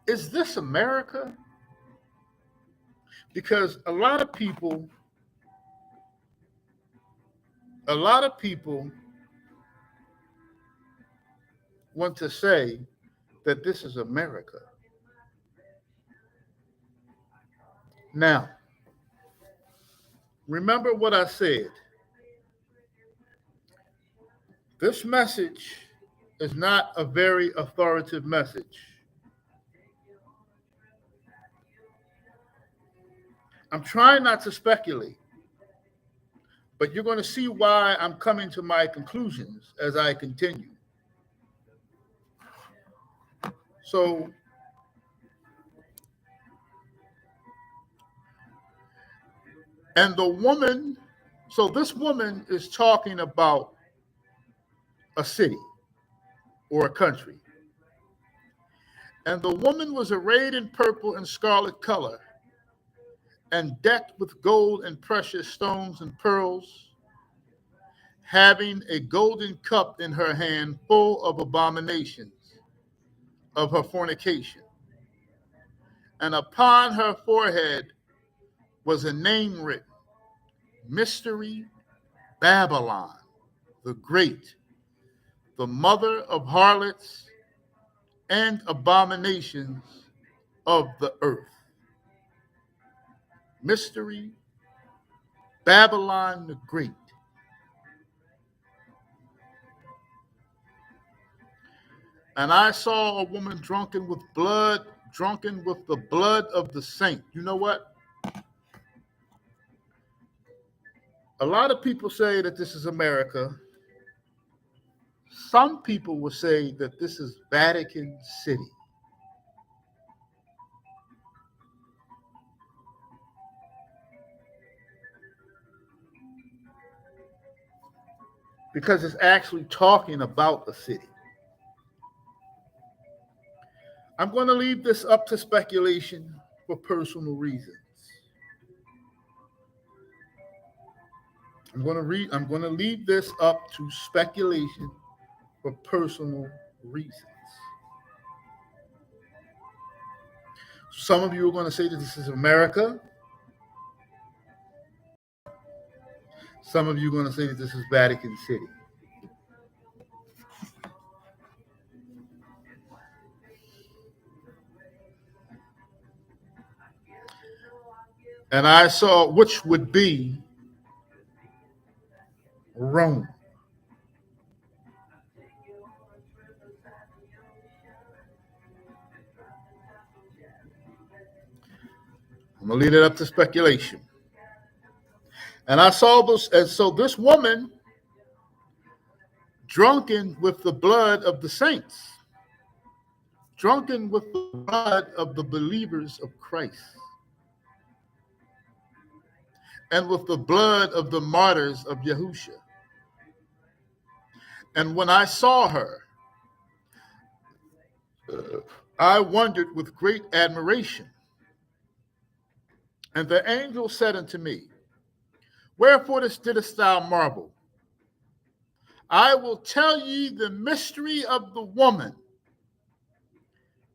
Is this America? Because a lot of people want to say that this is America. Now, remember what I said. This message is not a very authoritative message. I'm trying not to speculate, but you're going to see why I'm coming to my conclusions as I continue. So, and the woman, so this woman is talking about a city or a country. And the woman was arrayed in purple and scarlet color, and decked with gold and precious stones and pearls, having a golden cup in her hand full of abominations of her fornication. And upon her forehead was a name written, Mystery Babylon, the Great, the mother of harlots and abominations of the earth. Mystery Babylon the Great. And I saw a woman drunken with the blood of the saint. You know what? A lot of people say that this is America. Some people will say that this is Vatican City. Because it's actually talking about a city. I'm going to leave this up to speculation for personal reasons. I'm going to leave this up to speculation for personal reasons. Some of you are going to say that this is America. Some of you are going to say that this is Vatican City. And I saw which would be Rome. I'm going to leave it up to speculation. And I saw this, and so this woman, drunken with the blood of the saints, drunken with the blood of the believers of Christ, and with the blood of the martyrs of Yahusha. And when I saw her, I wondered with great admiration. And the angel said unto me, Wherefore didst thou marvel? I will tell ye the mystery of the woman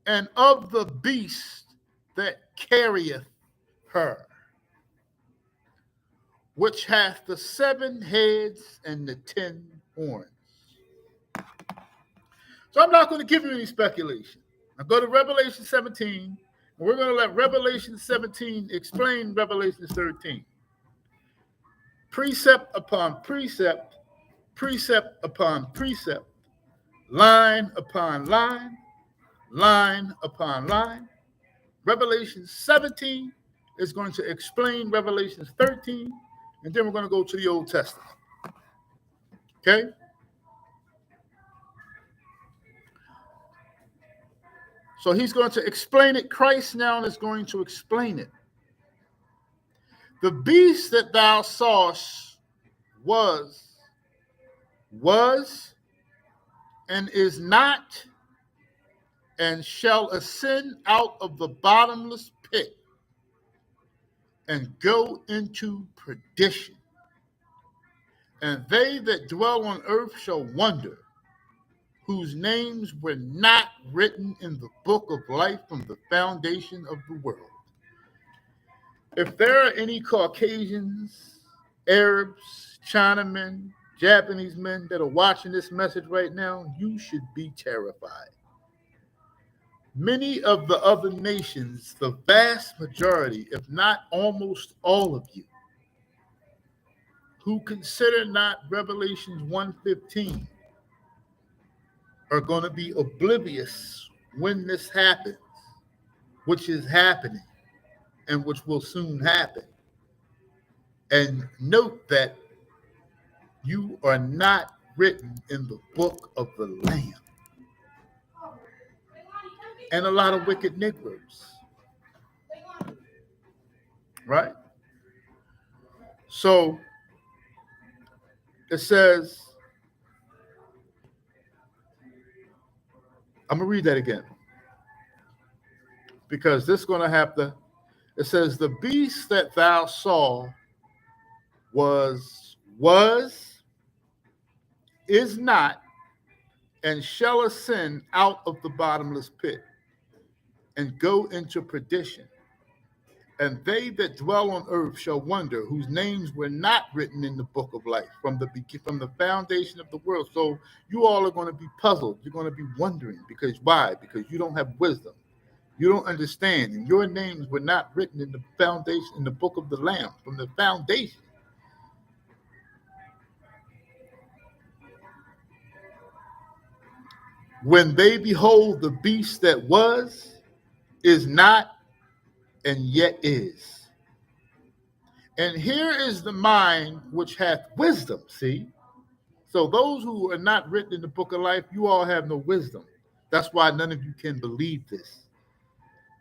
and of the beast that carrieth her, which hath the 7 heads and the 10 horns. So I'm not going to give you any speculation. Now go to Revelation 17, and we're going to let Revelation 17 explain Revelation 13. Precept upon precept, precept upon precept, line upon line, line upon line. Revelation 17 is going to explain Revelation 13, and then we're going to go to the Old Testament. Okay? So he's going to explain it. Christ now is going to explain it. The beast that thou sawest was, and is not, and shall ascend out of the bottomless pit and go into perdition. And they that dwell on earth shall wonder, whose names were not written in the book of life from the foundation of the world. If there are any Caucasians, Arabs, Chinamen, Japanese men that are watching this message right now, you should be terrified. Many of the other nations, the vast majority, if not almost all of you, who consider not Revelations 1:15, are going to be oblivious when this happens, which is happening and which will soon happen. And note that you are not written in the book of the Lamb. And a lot of wicked Negroes. Right? So it says, I'm going to read that again, because this is going to have to, it says, the beast that thou saw was, is not, and shall ascend out of the bottomless pit and go into perdition. And they that dwell on earth shall wonder, whose names were not written in the book of life from the foundation of the world. So you all are going to be puzzled. You're going to be wondering. Because why? Because you don't have wisdom. You don't understand. And your names were not written in the foundation, in the book of the Lamb, from the foundation. When they behold the beast that was, is not, and yet is. And here is the mind which hath wisdom, see? So those who are not written in the book of life, you all have no wisdom. That's why none of you can believe this.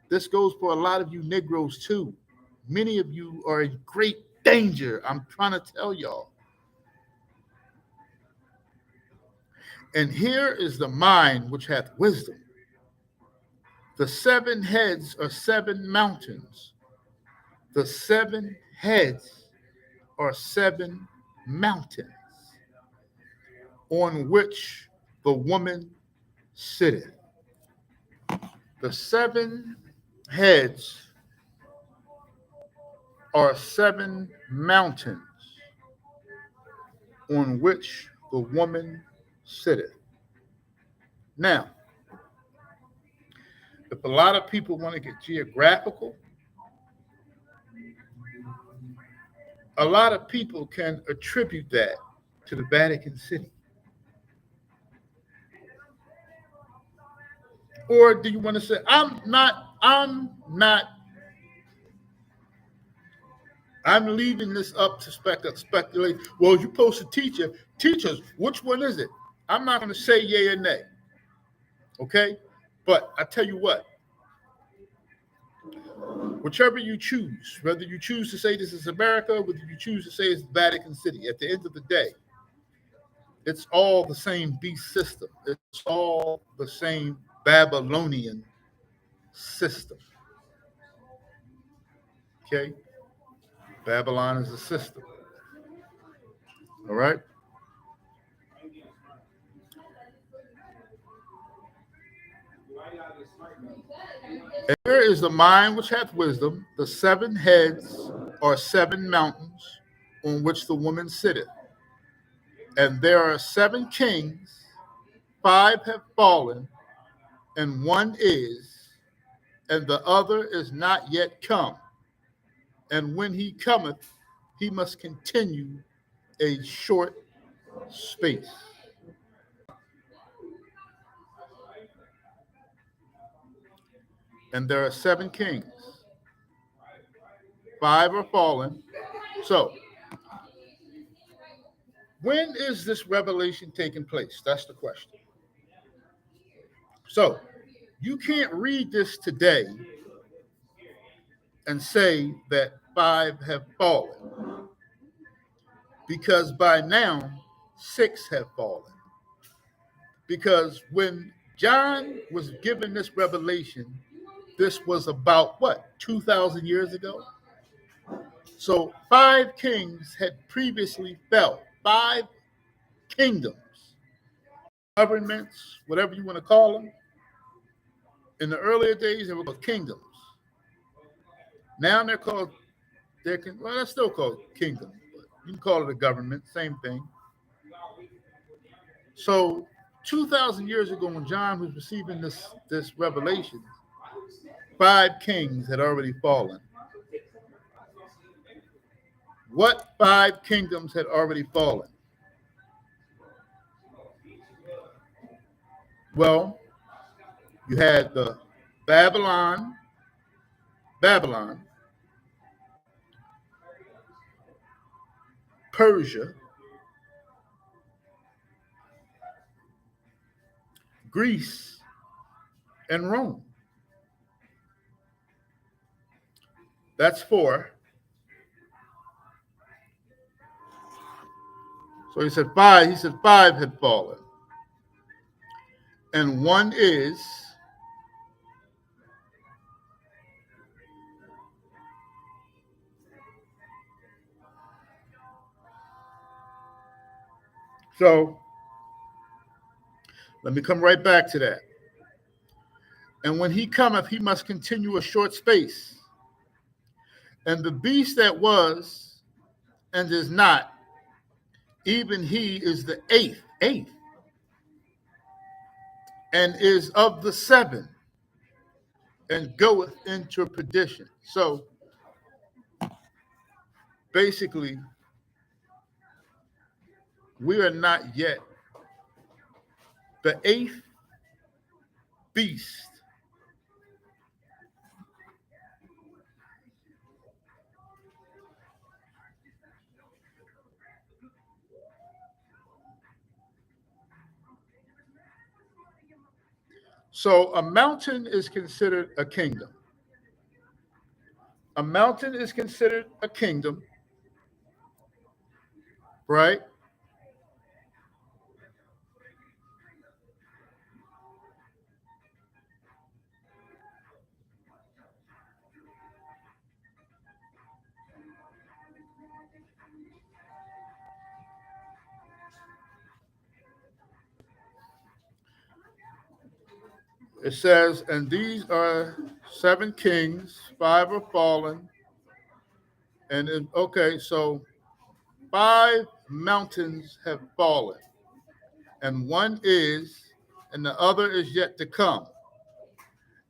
This goes for a lot of you Negroes too. Many of you are in great danger. I'm trying to tell y'all. And here is the mind which hath wisdom. The 7 heads are 7 mountains. The 7 heads are 7 mountains on which the woman sitteth. The 7 heads are 7 mountains on which the woman sitteth. Now, if a lot of people want to get geographical, a lot of people can attribute that to the Vatican City. Or do you want to say, I'm leaving this up to speculate. Well, you're supposed to teach us which one is it? I'm not going to say yay or nay. Okay? But I tell you what, whichever you choose, whether you choose to say this is America, whether you choose to say it's Vatican City, at the end of the day, it's all the same beast system. It's all the same Babylonian system. Okay? Babylon is a system. All right? And here is the mind which hath wisdom. The 7 heads are 7 mountains on which the woman sitteth. And there are 7 kings, 5 have fallen, and 1 is, and the other is not yet come. And when he cometh, he must continue a short space. And there are 7 kings, 5 are fallen. So, when is this revelation taking place? That's the question. So, you can't read this today and say that 5 have fallen, because by now 6 have fallen. Because when John was given this revelation, this was about what, 2,000 years ago? So 5 kings had previously fell, 5 kingdoms, governments, whatever you want to call them. In the earlier days, they were called kingdoms. Now they're still called kingdoms. But you can call it a government, same thing. So 2,000 years ago, when John was receiving this revelation, 5 kings had already fallen. What 5 kingdoms had already fallen? Well, you had the Babylon, Persia, Greece, and Rome. That's 4. So he said 5. He said 5 had fallen. And 1 is. So let me come right back to that. And when he cometh, he must continue a short space. And the beast that was and is not, even he is the eighth, and is of the 7, and goeth into perdition. So basically, we are not yet the 8th beast. So a mountain is considered a kingdom. A mountain is considered a kingdom, right? It says, and these are 7 kings, 5 are fallen. Okay, so 5 mountains have fallen, and one is, and the other is yet to come.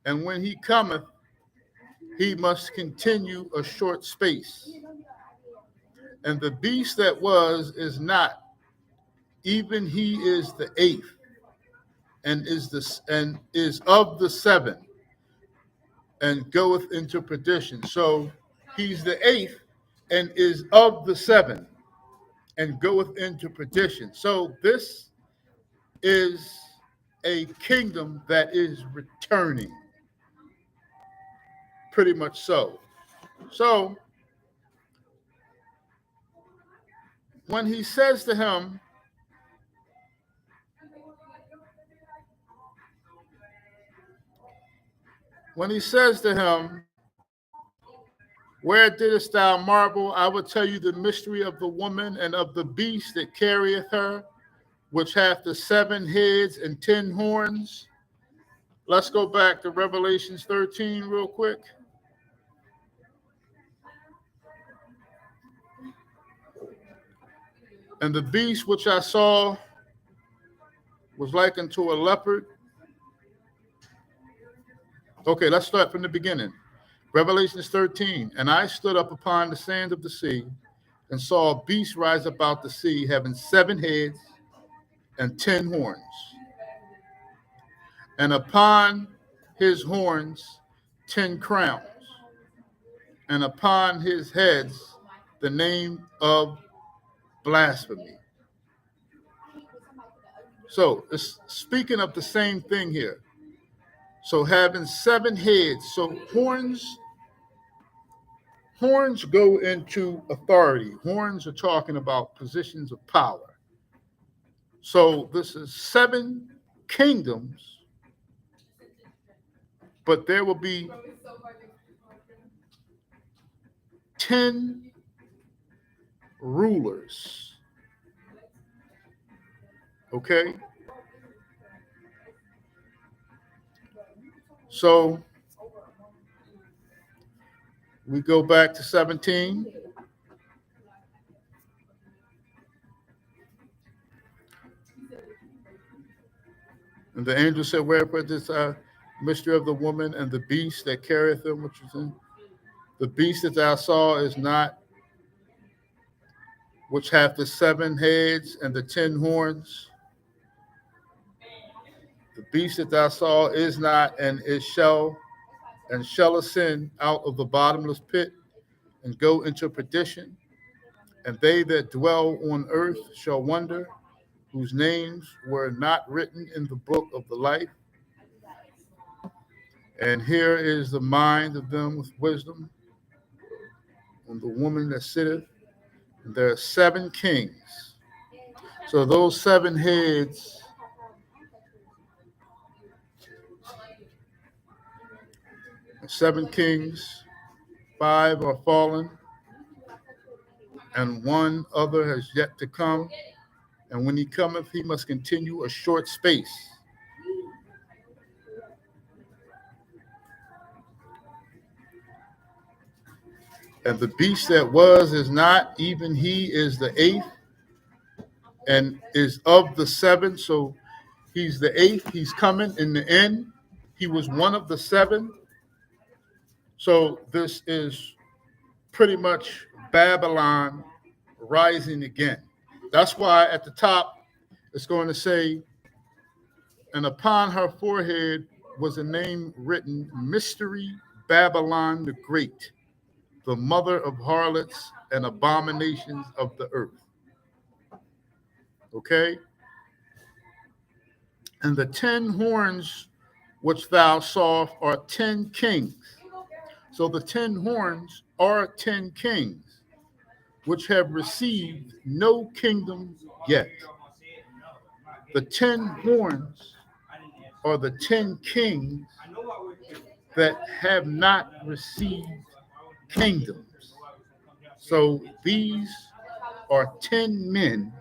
And when he cometh, he must continue a short space. And the beast that was is not, even he is the 8th, and is of the 7, and goeth into perdition. So he's the 8th and is of the 7 and goeth into perdition. So this is a kingdom that is returning, pretty much so. So when he says to him, where didst thou marvel? I will tell you the mystery of the woman and of the beast that carrieth her, which hath the 7 heads and 10 horns. Let's go back to Revelations 13 real quick. And the beast which I saw was like unto a leopard. Okay, let's start from the beginning. Revelations 13. And I stood up upon the sand of the sea and saw a beast rise up out the sea, having 7 heads and 10 horns. And upon his horns 10 crowns. And upon his heads the name of blasphemy. So it's speaking of the same thing here. So having 7 heads. So horns go into authority. Horns are talking about positions of power. So this is 7 kingdoms, but there will be 10 rulers. Okay? So we go back to 17. And the angel said, wherefore this mystery of the woman and the beast that carrieth them, which is in the beast that thou saw is not, which hath the 7 heads and the 10 horns. The beast that thou saw is not, and shall ascend out of the bottomless pit and go into perdition. And they that dwell on earth shall wonder, whose names were not written in the book of the life. And here is the mind of them with wisdom, on the woman that sitteth. And there are 7 kings. So those 7 heads, seven kings, 5 are fallen, and 1 other has yet to come. And when he cometh, he must continue a short space. And the beast that was is not, even he is the 8th, and is of the 7. So he's the 8th. He's coming in the end. He was one of the 7. So this is pretty much Babylon rising again. That's why at the top it's going to say, and upon her forehead was a name written, Mystery Babylon the Great, the mother of harlots and abominations of the earth. Okay? And the 10 horns which thou sawest are 10 kings. So the 10 horns are 10 kings, which have received no kingdom yet. The 10 horns are the 10 kings that have not received kingdoms. So these are 10 men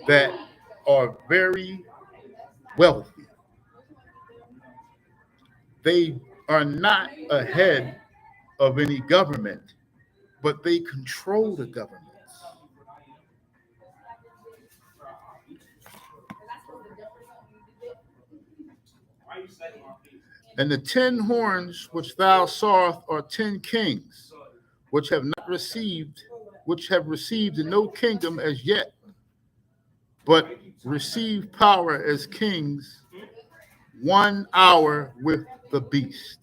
that are very wealthy. They are not ahead of any government, but they control the government. And the 10 horns which thou sawest are 10 kings, which have not received, which have received no kingdom as yet, but receive power as kings 1 hour with the beast.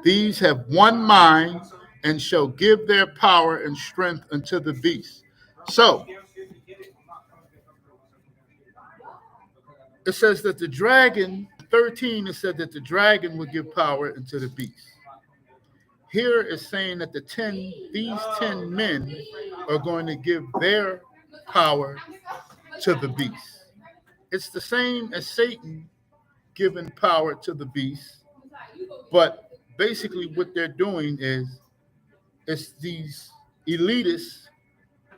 These have one mind and shall give their power and strength unto the beast. So it says that the dragon, 13, it said that the dragon would give power unto the beast. Here is saying that these 10 men are going to give their power to the beast. It's the same as Satan giving power to the beast, but basically what they're doing is it's these elitists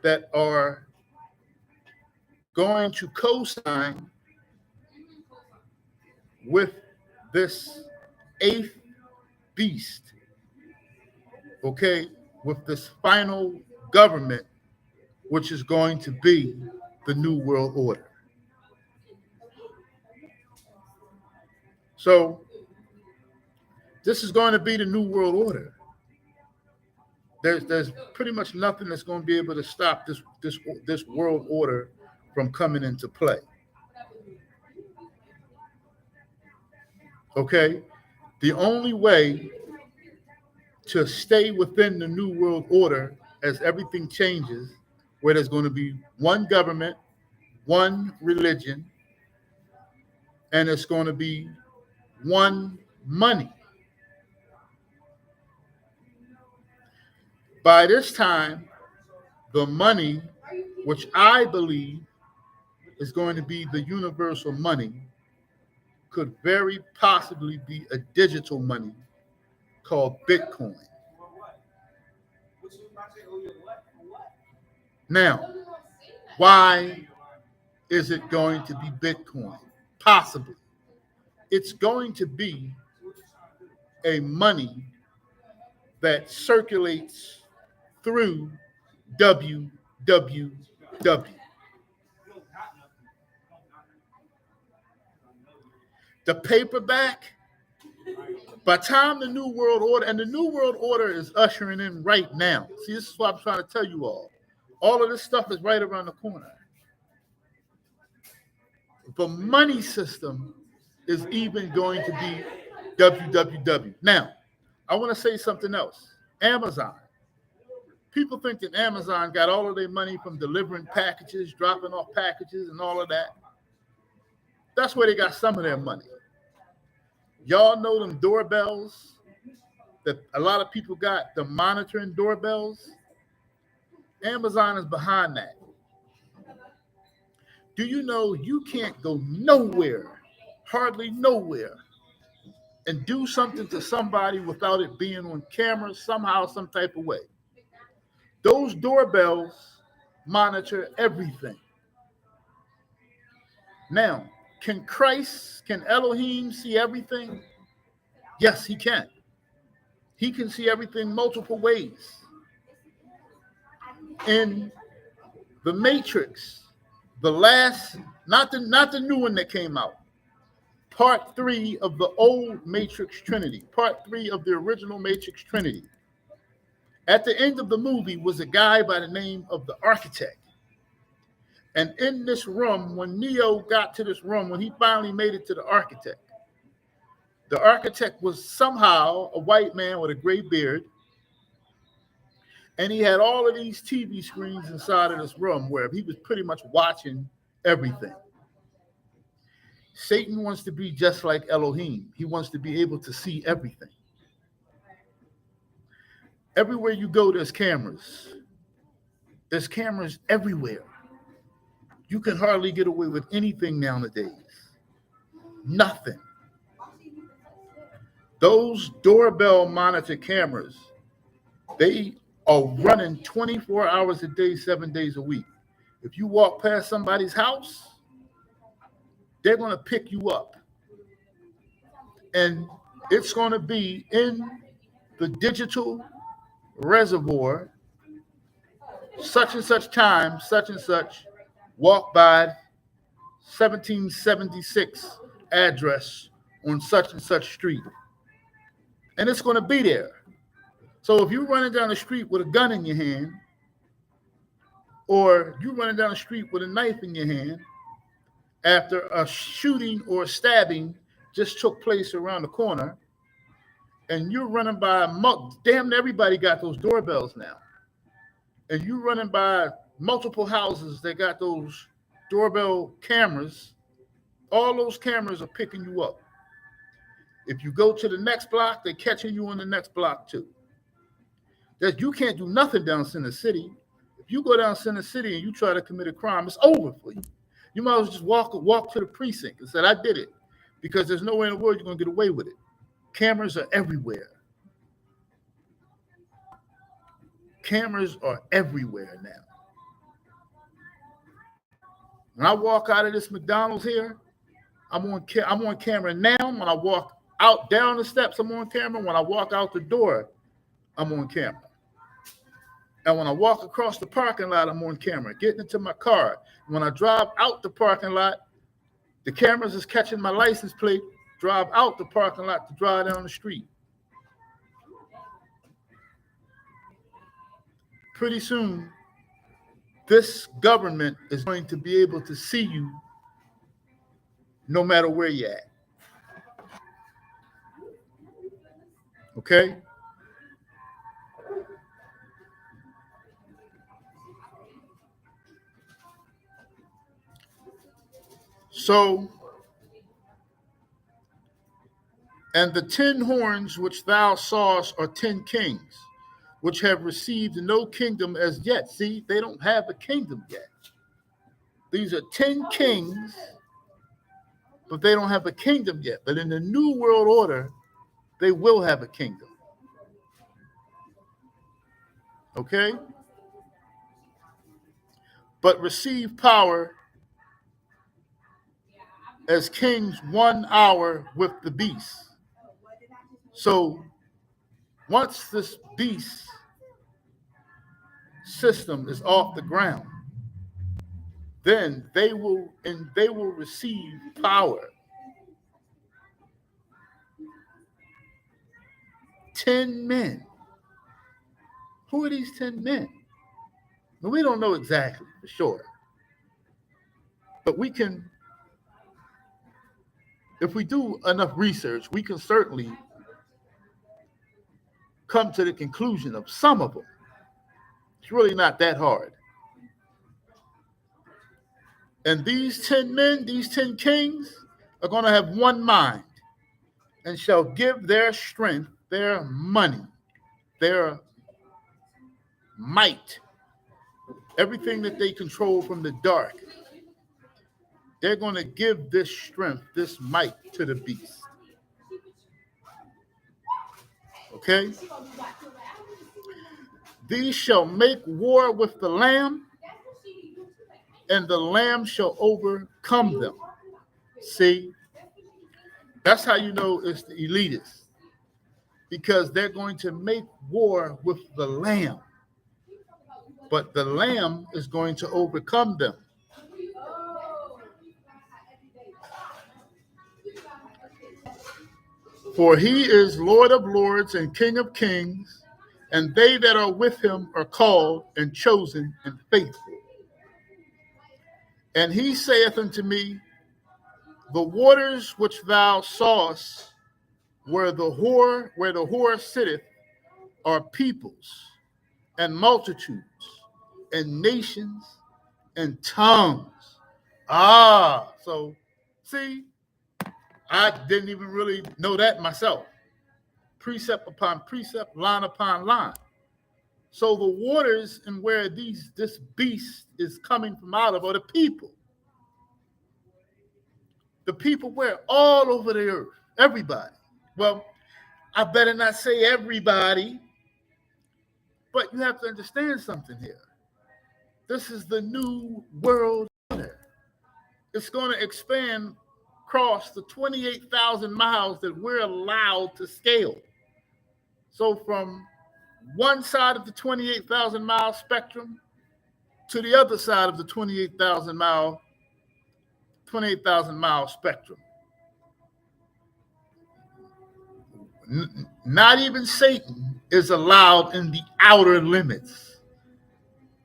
that are going to co-sign with this eighth beast, okay, with this final government, which is going to be the New World Order. So this is going to be the New World Order. There's pretty much nothing that's going to be able to stop this world order from coming into play. Okay? The only way to stay within the New World Order as everything changes, where there's going to be one government, one religion, and it's going to be one money. By this time, the money, which I believe is going to be the universal money, could very possibly be a digital money called Bitcoin. Now, why is it going to be Bitcoin? Possibly. It's going to be a money that circulates through www. The paperback, by the time the New World Order, and the New World Order is ushering in right now. See, this is what I'm trying to tell you all. All of this stuff is right around the corner. The money system is even going to be www. Now, I want to say something else. Amazon. People think that Amazon got all of their money from delivering packages, dropping off packages, and all of that. That's where they got some of their money. Y'all know them doorbells that a lot of people got, the monitoring doorbells? Amazon is behind that. Do you know you can't go nowhere, hardly nowhere, and do something to somebody without it being on camera somehow, some type of way? Those doorbells monitor everything. Now, can Elohim see everything? Yes, he can. He can see everything multiple ways. In the Matrix, the last, not the new one that came out, part 3 of the old Matrix Trinity, part 3 of the original Matrix Trinity. At the end of the movie was a guy by the name of the Architect. And in this room, when Neo got to this room, when he finally made it to the Architect was somehow a white man with a gray beard. And he had all of these TV screens inside of this room where he was pretty much watching everything. Satan wants to be just like Elohim. He wants to be able to see everything. Everywhere you go, there's cameras. There's cameras everywhere. You can hardly get away with anything nowadays. Nothing. Those doorbell monitor cameras, they are running 24 hours a day, 7 days a week. If you walk past somebody's house, they're going to pick you up. and it's going to be in the digital reservoir, such and such time, such and such, walk by 1776 address on such and such street. And it's going to be there. So if you're running down the street with a gun in your hand, or you're running down the street with a knife in your hand after a shooting or a stabbing just took place around the corner, and you're running by, damn, everybody got those doorbells now. And you're running by multiple houses that got those doorbell cameras, all those cameras are picking you up. If you go to the next block, they're catching you on the next block too. That you can't do nothing down Center City. If you go down Center City and you try to commit a crime, it's over for you. You might as well just walk to the precinct and say, I did it. Because there's no way in the world you're going to get away with it. Cameras are everywhere. Cameras are everywhere now. When I walk out of this McDonald's here, I'm on camera now. When I walk out down the steps, I'm on camera. When I walk out the door, I'm on camera. And when I walk across the parking lot, I'm on camera. Getting into my car. When I drive out the parking lot, the cameras is catching my license plate, drive out the parking lot to drive down the street. Pretty soon, this government is going to be able to see you no matter where you're at. Okay? So, and the 10 horns which thou sawest are 10 kings, which have received no kingdom as yet. See, they don't have a kingdom yet. These are 10 kings, but they don't have a kingdom yet. But in the new world order, they will have a kingdom. Okay? But receive power as kings 1 hour with the beast. So once this beast system is off the ground, then they will receive power. 10 men. Who are these 10 men? Well, we don't know exactly for sure. But we can, if we do enough research, we can certainly come to the conclusion of some of them. It's really not that hard. And these 10 men, these 10 kings, are going to have one mind and shall give their strength, their money, their might, everything that they control from the dark. They're going to give this strength, this might to the beast. Okay? These shall make war with the Lamb, and the Lamb shall overcome them. See? That's how you know it's the elitists. Because they're going to make war with the Lamb. But the Lamb is going to overcome them. For he is Lord of lords and King of kings, and they that are with him are called and chosen and faithful. And he saith unto me, the waters which thou sawest where the whore sitteth are peoples and multitudes and nations and tongues. So see, I didn't even really know that myself. Precept upon precept, line upon line. So the waters and where this beast is coming from out of are the people. The people where? All over the earth. Everybody. Well, I better not say everybody, but you have to understand something here. This is the new world order. It's going to expand across the 28,000 miles that we're allowed to scale. So from one side of the 28,000 mile spectrum to the other side of the 28,000 mile spectrum. Not even Satan is allowed in the outer limits,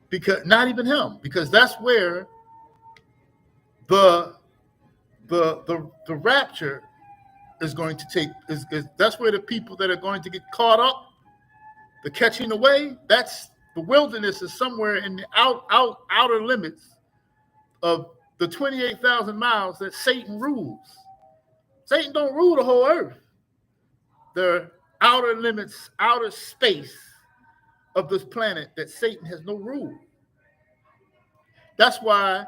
because not even him, because that's where the rapture is going to take. That's where the people that are going to get caught up, the catching away. That's the wilderness is somewhere in the outer limits of the 28,000 miles that Satan rules. Satan don't rule the whole earth. The outer limits, outer space of this planet that Satan has no rule. That's why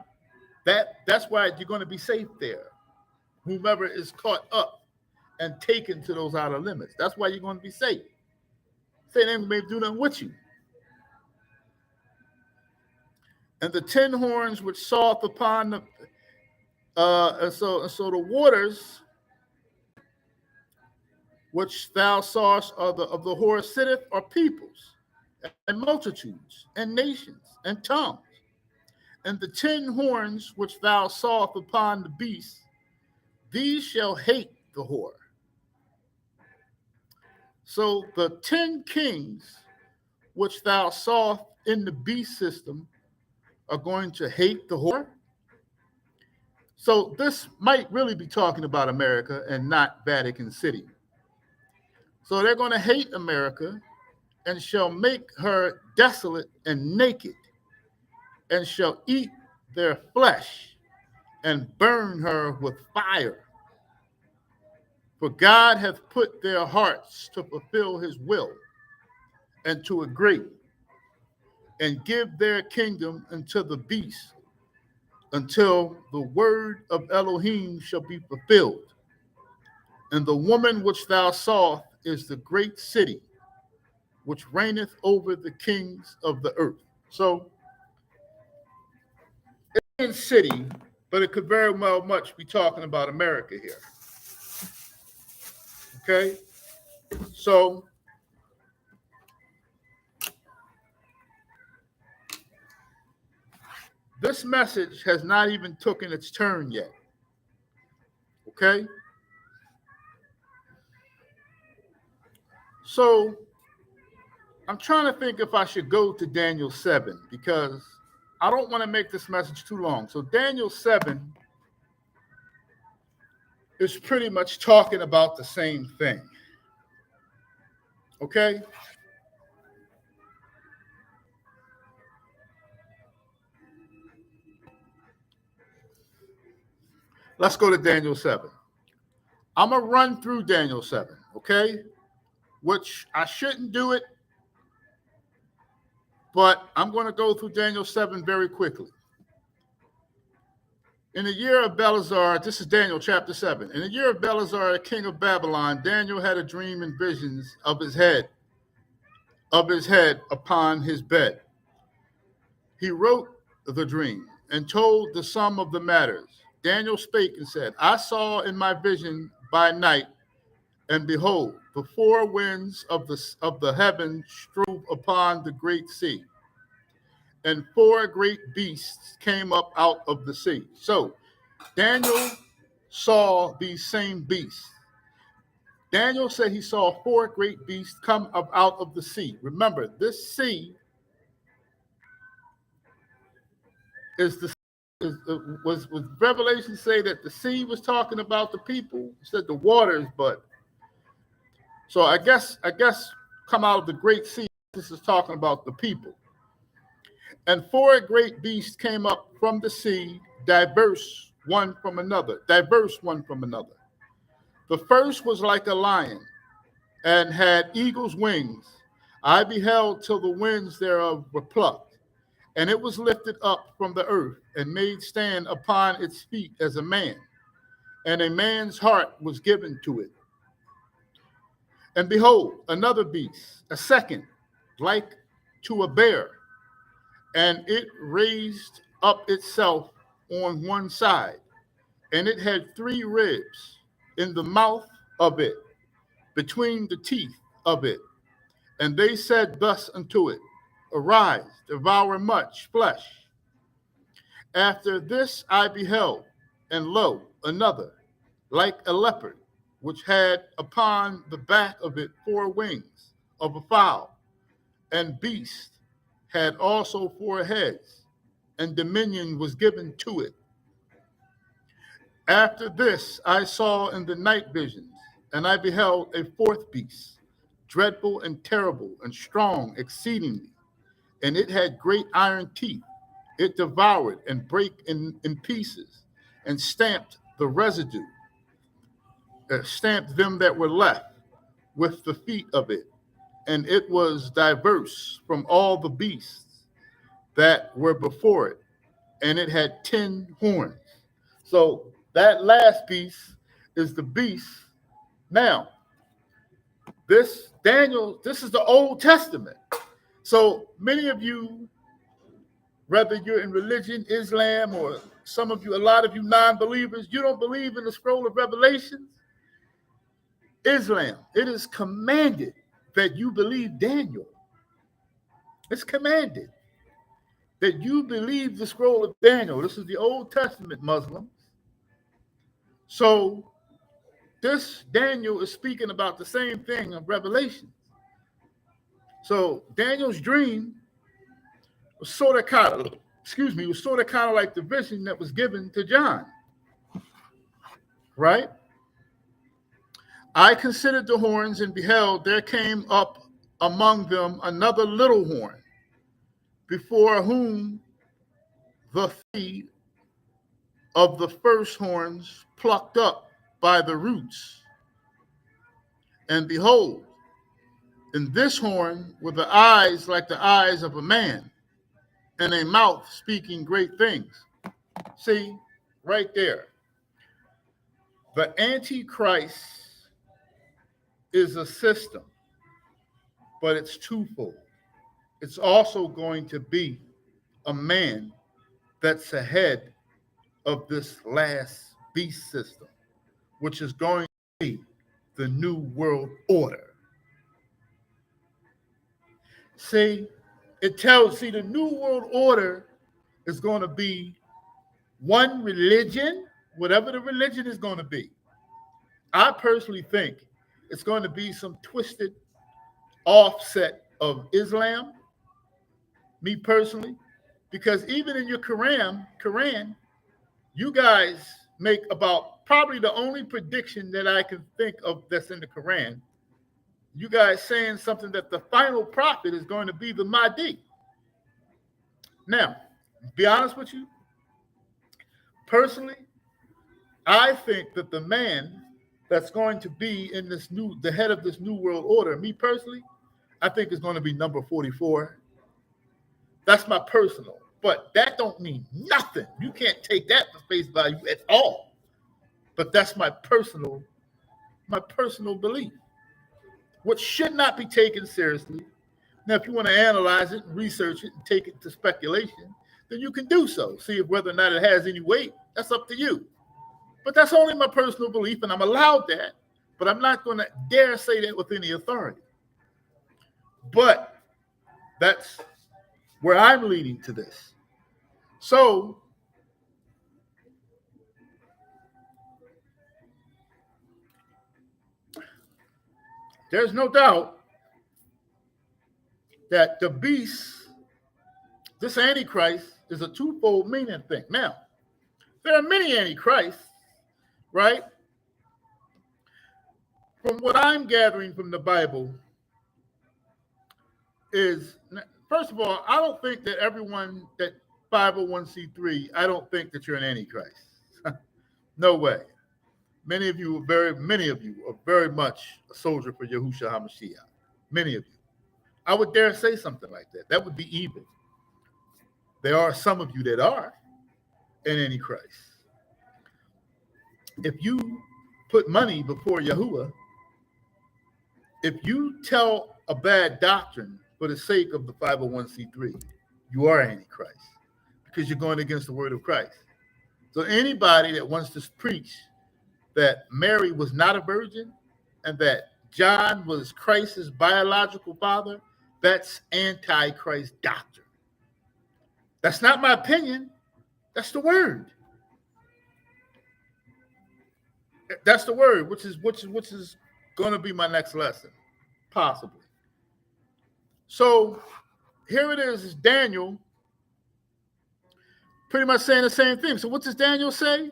you're going to be safe there. Whomever is caught up and taken to those outer limits. That's why you're going to be safe. Satan ain't going to do nothing with you. And the 10 horns which saweth upon the so the waters which thou sawest of the horse sitteth are peoples and multitudes and nations and tongues. And the 10 horns which thou sawest upon the beast, these shall hate the whore. So the 10 kings which thou sawest in the beast system are going to hate the whore. So this might really be talking about America and not Vatican City. So they're going to hate America and shall make her desolate and naked, and shall eat their flesh and burn her with fire. For God hath put their hearts to fulfill his will and to agree, and give their kingdom unto the beast, until the word of Elohim shall be fulfilled. And the woman which thou sawest is the great city, which reigneth over the kings of the earth. So, it's a city, but it could very well much be talking about America here. Okay? So, this message has not even taken its turn yet. Okay? So, I'm trying to think if I should go to Daniel 7, because I don't want to make this message too long. So, Daniel 7 is pretty much talking about the same thing. Okay? Let's go to Daniel 7. I'm going to run through Daniel 7, okay? Which I shouldn't do it, but I'm going to go through Daniel 7 very quickly. In the year of Belshazzar, this is Daniel chapter 7. In the year of Belshazzar, the king of Babylon, Daniel had a dream and visions of his head upon his bed. He wrote the dream and told the sum of the matters. Daniel spake and said, I saw in my vision by night, and behold, the four winds of the heaven strove upon the great sea, and four great beasts came up out of the sea. So Daniel saw these same beasts. Daniel said he saw four great beasts come up out of the sea. Remember, this sea was Revelation say that the sea was talking about the people? It said the waters, but so I guess come out of the great sea. This is talking about the people. And four great beasts came up from the sea, diverse one from another. The first was like a lion, and had eagle's wings. I beheld till the winds thereof were plucked. And it was lifted up from the earth, and made stand upon its feet as a man. And a man's heart was given to it. And behold, another beast, a second, like to a bear. And it raised up itself on one side, and it had 3 ribs in the mouth of it, between the teeth of it. And they said thus unto it, Arise, devour much flesh. After this I beheld, and lo, another, like a leopard, which had upon the back of it 4 wings of a fowl, and beast had also 4 heads, and dominion was given to it. After this I saw in the night visions, and I beheld a 4th beast, dreadful and terrible and strong exceedingly, and it had great iron teeth. It devoured and brake in pieces, and stamped the residue, stamped them that were left with the feet of it. And it was diverse from all the beasts that were before it, and it had 10 horns. So that last beast is the beast. Now, this Daniel, this is the Old Testament. So many of you, whether you're in religion, Islam, or some of you, a lot of you non-believers, you don't believe in the scroll of Revelation. Islam, it is commanded that you believe Daniel. It's commanded that you believe the scroll of Daniel. This is the Old Testament, Muslims. So this Daniel is speaking about the same thing of Revelation. So Daniel's dream was sort of kind of like the vision that was given to John, right? I considered the horns, and beheld, there came up among them another little horn, before whom the 3 of the first horns plucked up by the roots. And behold, in this horn were the eyes like the eyes of a man, and a mouth speaking great things. See, right there. The Antichrist is a system, but it's twofold. It's also going to be a man that's ahead of this last beast system, which is going to be the New World Order. See, the New World Order is going to be one religion, whatever the religion is going to be. I personally think it's going to be some twisted offset of Islam, me personally, because even in your Quran, you guys make about probably the only prediction that I can think of that's in the Quran. You guys saying something that the final prophet is going to be the Mahdi. Now, be honest with you, personally, I think that the man that's going to be in the head of this New World Order, me personally, I think is going to be number 44. That's my personal, but that don't mean nothing. You can't take that for face value at all. But that's my personal belief, which should not be taken seriously. Now, if you want to analyze it and research it and take it to speculation, then you can do so. See if whether or not it has any weight. That's up to you. But that's only my personal belief, and I'm allowed that. But I'm not going to dare say that with any authority. But that's where I'm leading to this. So there's no doubt that the beast, this Antichrist, is a twofold meaning thing. Now, there are many Antichrists, right? From what I'm gathering from the Bible is, first of all, I don't think that everyone that 501c3, I don't think that you're an Antichrist. No way. Many of you are very much a soldier for Yahushua HaMashiach. Many of you. I would dare say something like that. That would be evil. There are some of you that are an Antichrist. If you put money before Yahuwah, if you tell a bad doctrine for the sake of the 501c3, you are Antichrist because you're going against the word of Christ. So anybody that wants to preach that Mary was not a virgin and that John was Christ's biological father, that's antichrist doctrine. That's not my opinion. That's the word. That's the word, which is going to be my next lesson, possibly. So here it is Daniel pretty much saying the same thing. So what does Daniel say?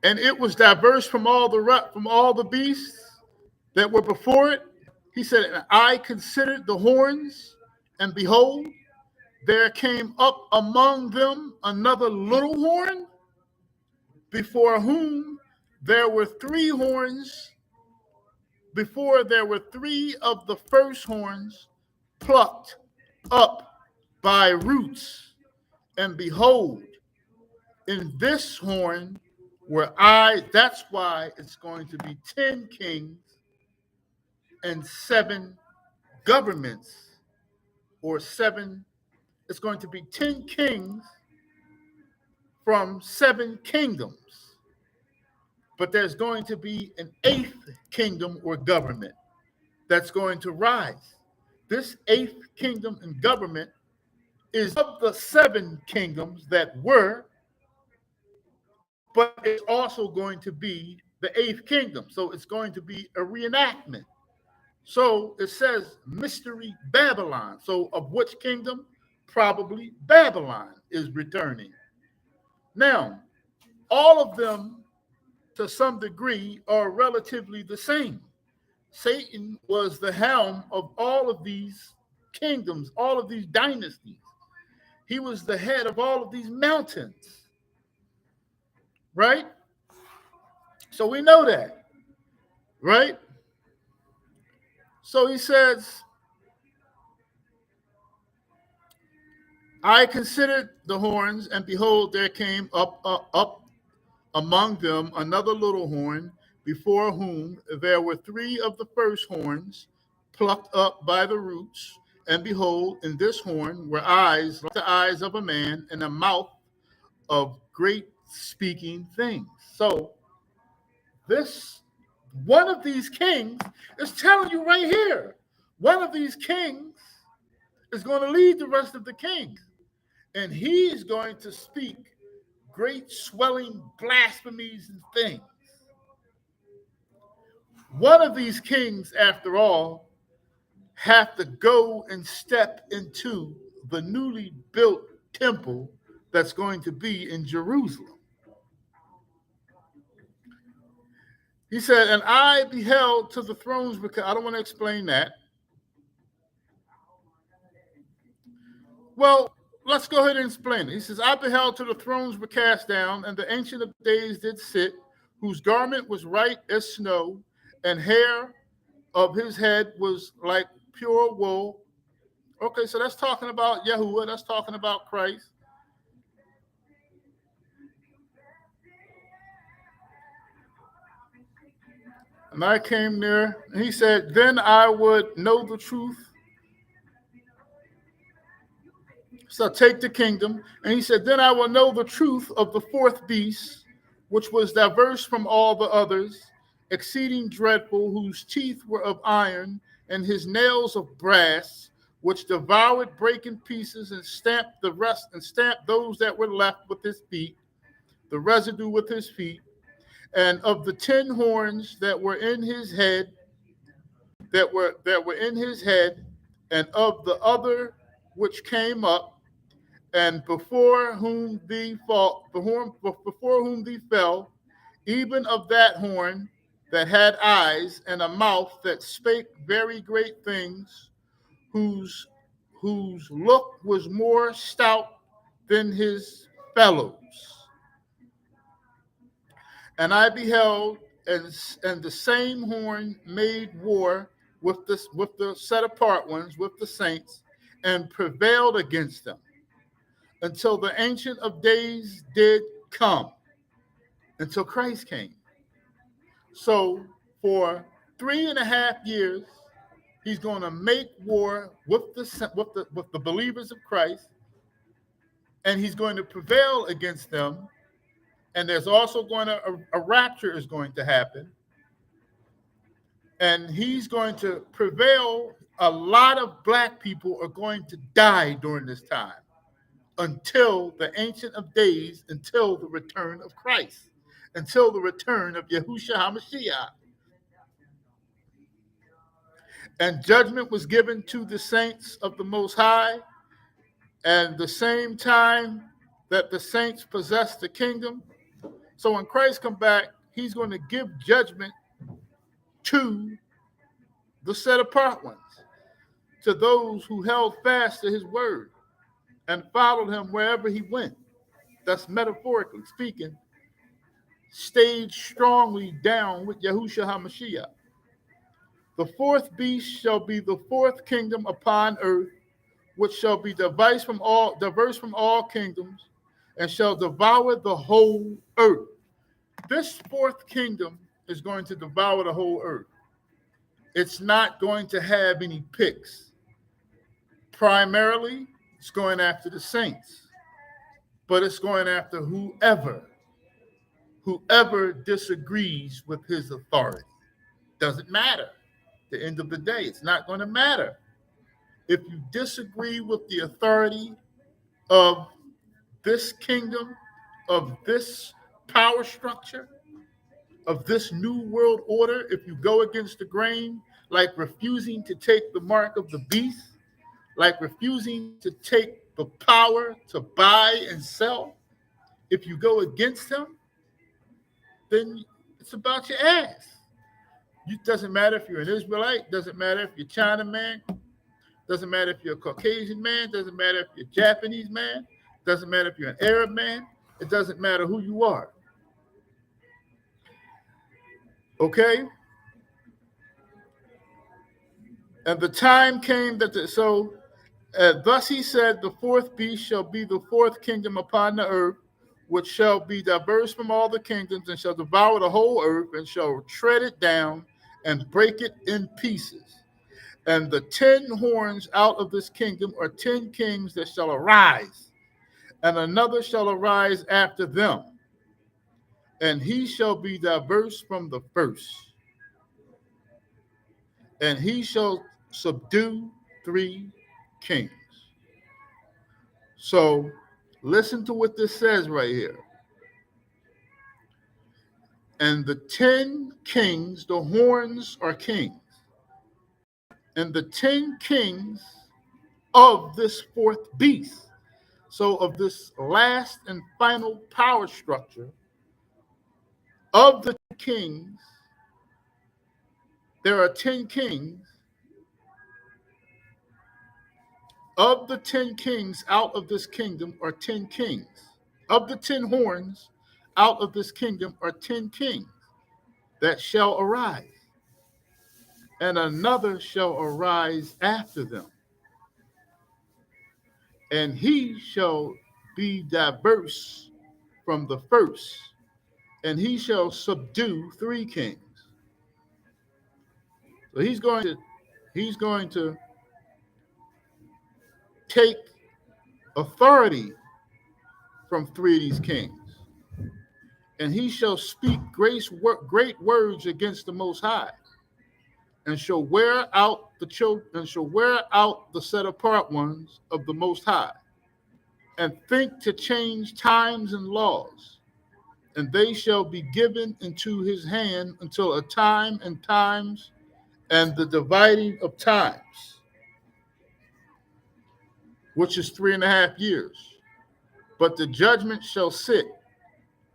And it was diverse from all the beasts that were before it. He said, and I considered the horns, and behold, there came up among them another little horn, before whom there were three horns, before there were three of the first horns plucked up by roots. And behold, in this horn that's why it's going to be 10 kings and 7 governments, or 7, it's going to be 10 kings from 7 kingdoms. But there's going to be an 8th kingdom or government that's going to rise. This 8th kingdom and government is of the 7 kingdoms that were, but it's also going to be the 8th kingdom. So it's going to be a reenactment. So it says mystery Babylon. So of which kingdom? Probably Babylon is returning. Now, all of them to some degree are relatively the same. Satan was the helm of all of these kingdoms, all of these dynasties. He was the head of all of these mountains, right? So we know that, right? So he says, I considered the horns, and behold, there came up among them another little horn, before whom there were 3 of the first horns plucked up by the roots. And behold, in this horn were eyes like the eyes of a man, and a mouth of great speaking things. So this one of these kings is telling you right here, one of these kings is going to lead the rest of the kings, and he's going to speak great swelling blasphemies and things. One of these kings, after all, have to go and step into the newly built temple that's going to be in Jerusalem. He said, and I beheld to the thrones, because I don't want to explain that. Well, let's go ahead and explain it. He says, I beheld till the thrones were cast down, and the Ancient of Days did sit, whose garment was white as snow, and hair of his head was like pure wool. Okay, so that's talking about Yahuwah. That's talking about Christ. And I came near, and he said, then I would know the truth. So take the kingdom. And he said, then I will know the truth of the 4th beast, which was diverse from all the others, exceeding dreadful, whose teeth were of iron, and his nails of brass, which devoured, brake in pieces, and stamped the rest, and stamped those that were left with his feet, the residue with his feet. And of the 10 horns that were in his head, that were in his head, and of the other which came up, and before whom thee fell, even of that horn that had eyes, and a mouth that spake very great things, whose look was more stout than his fellows. And I beheld, and the same horn made war with the set apart ones, with the saints, and prevailed against them, until the Ancient of Days did come, until Christ came. So for 3.5 years, he's going to make war with the believers of Christ, and he's going to prevail against them. And there's also going to a rapture is going to happen, and he's going to prevail. A lot of black people are going to die during this time until the Ancient of Days, until the return of Christ, until the return of Yahushua HaMashiach. And judgment was given to the saints of the Most High, and the same time that the saints possess the kingdom. So when Christ comes back, he's going to give judgment to the set apart ones, to those who held fast to his word and followed him wherever he went. That's metaphorically speaking, stayed strongly down with Yahushua HaMashiach. The fourth beast shall be the fourth kingdom upon earth, which shall be diverse from all kingdoms, and shall devour the whole earth. This fourth kingdom is going to devour the whole earth. It's not going to have any picks. Primarily, it's going after the saints, but it's going after whoever disagrees with his authority. Doesn't matter. At the end of the day, it's not going to matter. If you disagree with the authority of this kingdom, of this power structure, of this new world order, if you go against the grain, like refusing to take the mark of the beast, like refusing to take the power to buy and sell, if you go against him, then it's about your ass. It doesn't matter if you're an Israelite, doesn't matter if you're China man, doesn't matter if you're a Caucasian man, doesn't matter if you're a Japanese man, doesn't matter if you're an Arab man, it doesn't matter who you are. Okay? And the time came that thus he said, the fourth beast shall be the fourth kingdom upon the earth, which shall be diverse from all the kingdoms, and shall devour the whole earth, and shall tread it down and break it in pieces. And the 10 horns out of this kingdom are 10 kings that shall arise, and another shall arise after them, and he shall be diverse from the first. And he shall subdue 3 kings. So listen to what this says right here. And the 10 kings, the horns are kings. And the 10 kings of this fourth beast, so of this last and final power structure of the kings, there are 10 kings. Of the 10 kings out of this kingdom are 10 kings. Of the 10 horns out of this kingdom are 10 kings that shall arise, and another shall arise after them. And he shall be diverse from the first, and he shall subdue 3 kings. So he's going to take authority from 3 of these kings. And he shall speak great words against the Most High, and shall wear out the children, and shall wear out the set apart ones of the Most High, and think to change times and laws, and they shall be given into his hand until a time and times and the dividing of times, which is 3.5 years. But the judgment shall sit,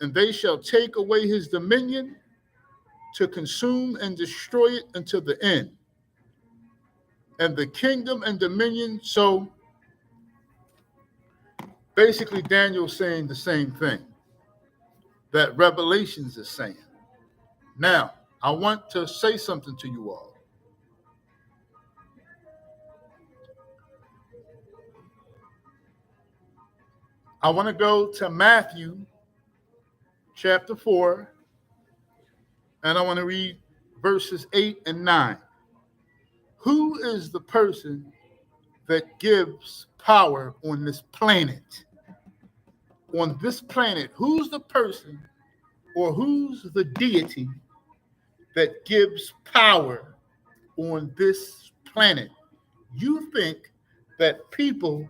and they shall take away his dominion to consume and destroy it until the end. And the kingdom and dominion, so basically Daniel's saying the same thing that Revelations is saying. Now, I want to say something to you all. I want to go to Matthew chapter 4, and I want to read verses 8 and 9. Who is the person that gives power on this planet? on this planet, who's the person or who's the deity that gives power on this planet? You think that people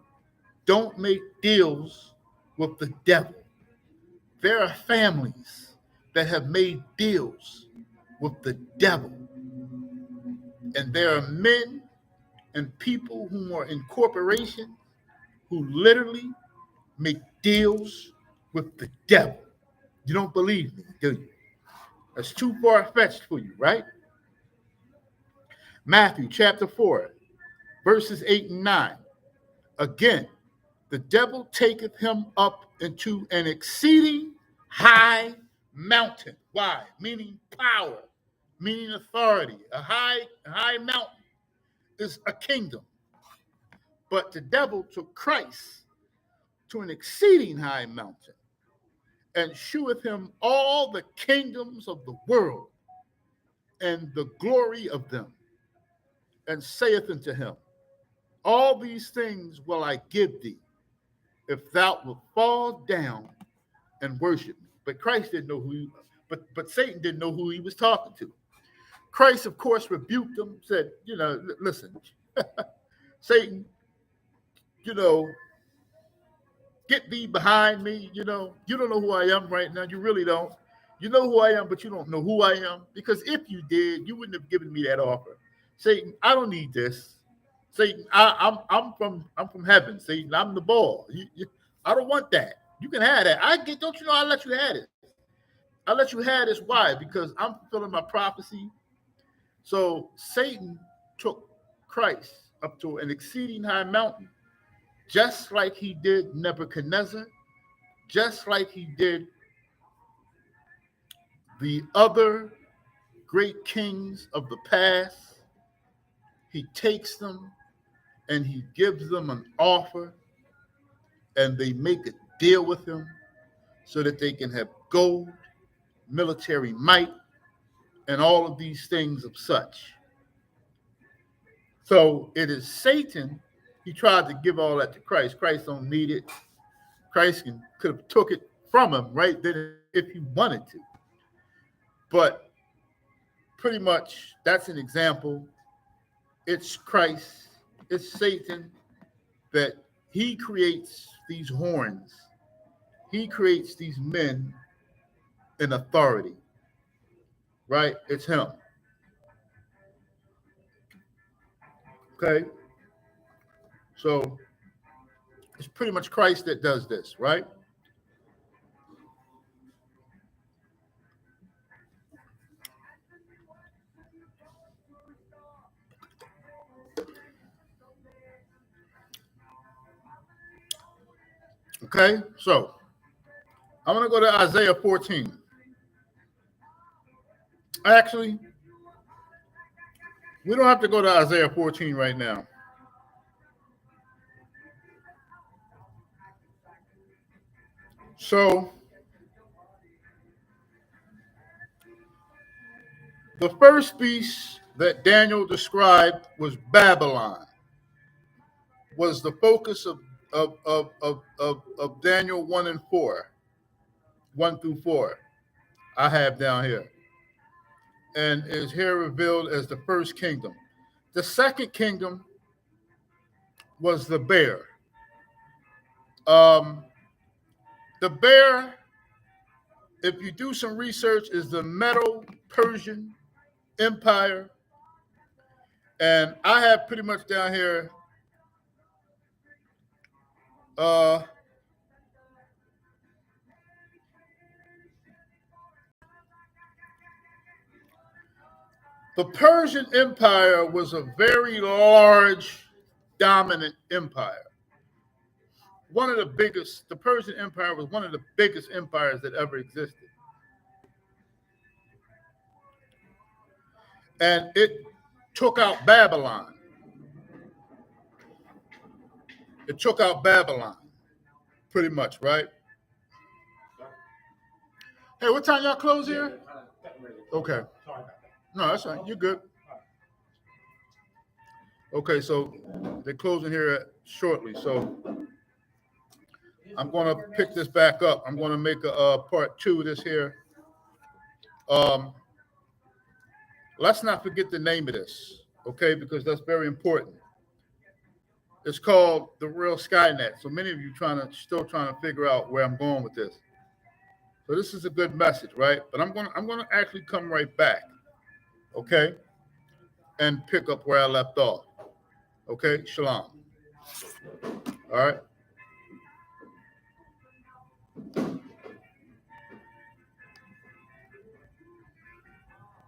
don't make deals with the devil. There are families that have made deals with the devil. And there are men and people who are in corporations who literally make deals with the devil. You don't believe me, do you? That's too far-fetched for you, right? Matthew chapter 4, verses 8 and 9. Again, the devil taketh him up into an exceeding high mountain. Why? Meaning power, meaning authority. A high mountain is a kingdom. But the devil took Christ to an exceeding high mountain and sheweth him all the kingdoms of the world and the glory of them, and saith unto him, all these things will I give thee, if thou wilt fall down and worship me. But Christ didn't know but Satan didn't know who he was talking to. Christ, of course, rebuked him, said, listen, Satan, get thee behind me. You don't know who I am right now. You really don't. You know who I am, but you don't know who I am. Because if you did, you wouldn't have given me that offer. Satan, I don't need this. Satan, I'm from heaven. Satan, I'm the ball. I don't want that. You can have that. Don't you know I let you have it? I let you have this. Why? Because I'm fulfilling my prophecy. So Satan took Christ up to an exceeding high mountain, just like he did Nebuchadnezzar, just like he did the other great kings of the past. He takes them and he gives them an offer, and they make a deal with him so that they can have gold, military might, and all of these things of such. So it is Satan. He tried to give all that to Christ. Christ don't need it. Christ could have took it from him right then if he wanted to. But pretty much that's an example. It's Christ, it's Satan, that he creates these horns. He creates these men in authority, right? It's him. Okay? So it's pretty much Christ that does this, right? Okay, so I'm going to go to Isaiah 14. Actually, we don't have to go to Isaiah 14 right now. So the first beast that Daniel described was Babylon, was the focus of Daniel 1 and 4, 1 through 4, I have down here, and is here revealed as the first kingdom. The second kingdom was the bear. The bear, if you do some research, is the Medo-Persian Empire, and I have pretty much down here the Persian Empire was a very large, dominant empire. One of the biggest, the Persian Empire was one of the biggest empires that ever existed. And it took out Babylon. It took out Babylon, pretty much, right? Hey, what time y'all close here? Okay. No, that's fine. You're good. Okay, so they're closing here shortly. So I'm going to pick this back up. I'm going to make a part 2 of this here. Let's not forget the name of this, okay, because that's very important. It's called the Real SkyNet. So many of you still trying to figure out where I'm going with this. So this is a good message, right? But I'm gonna actually come right back, okay, and pick up where I left off. Okay, shalom. All right.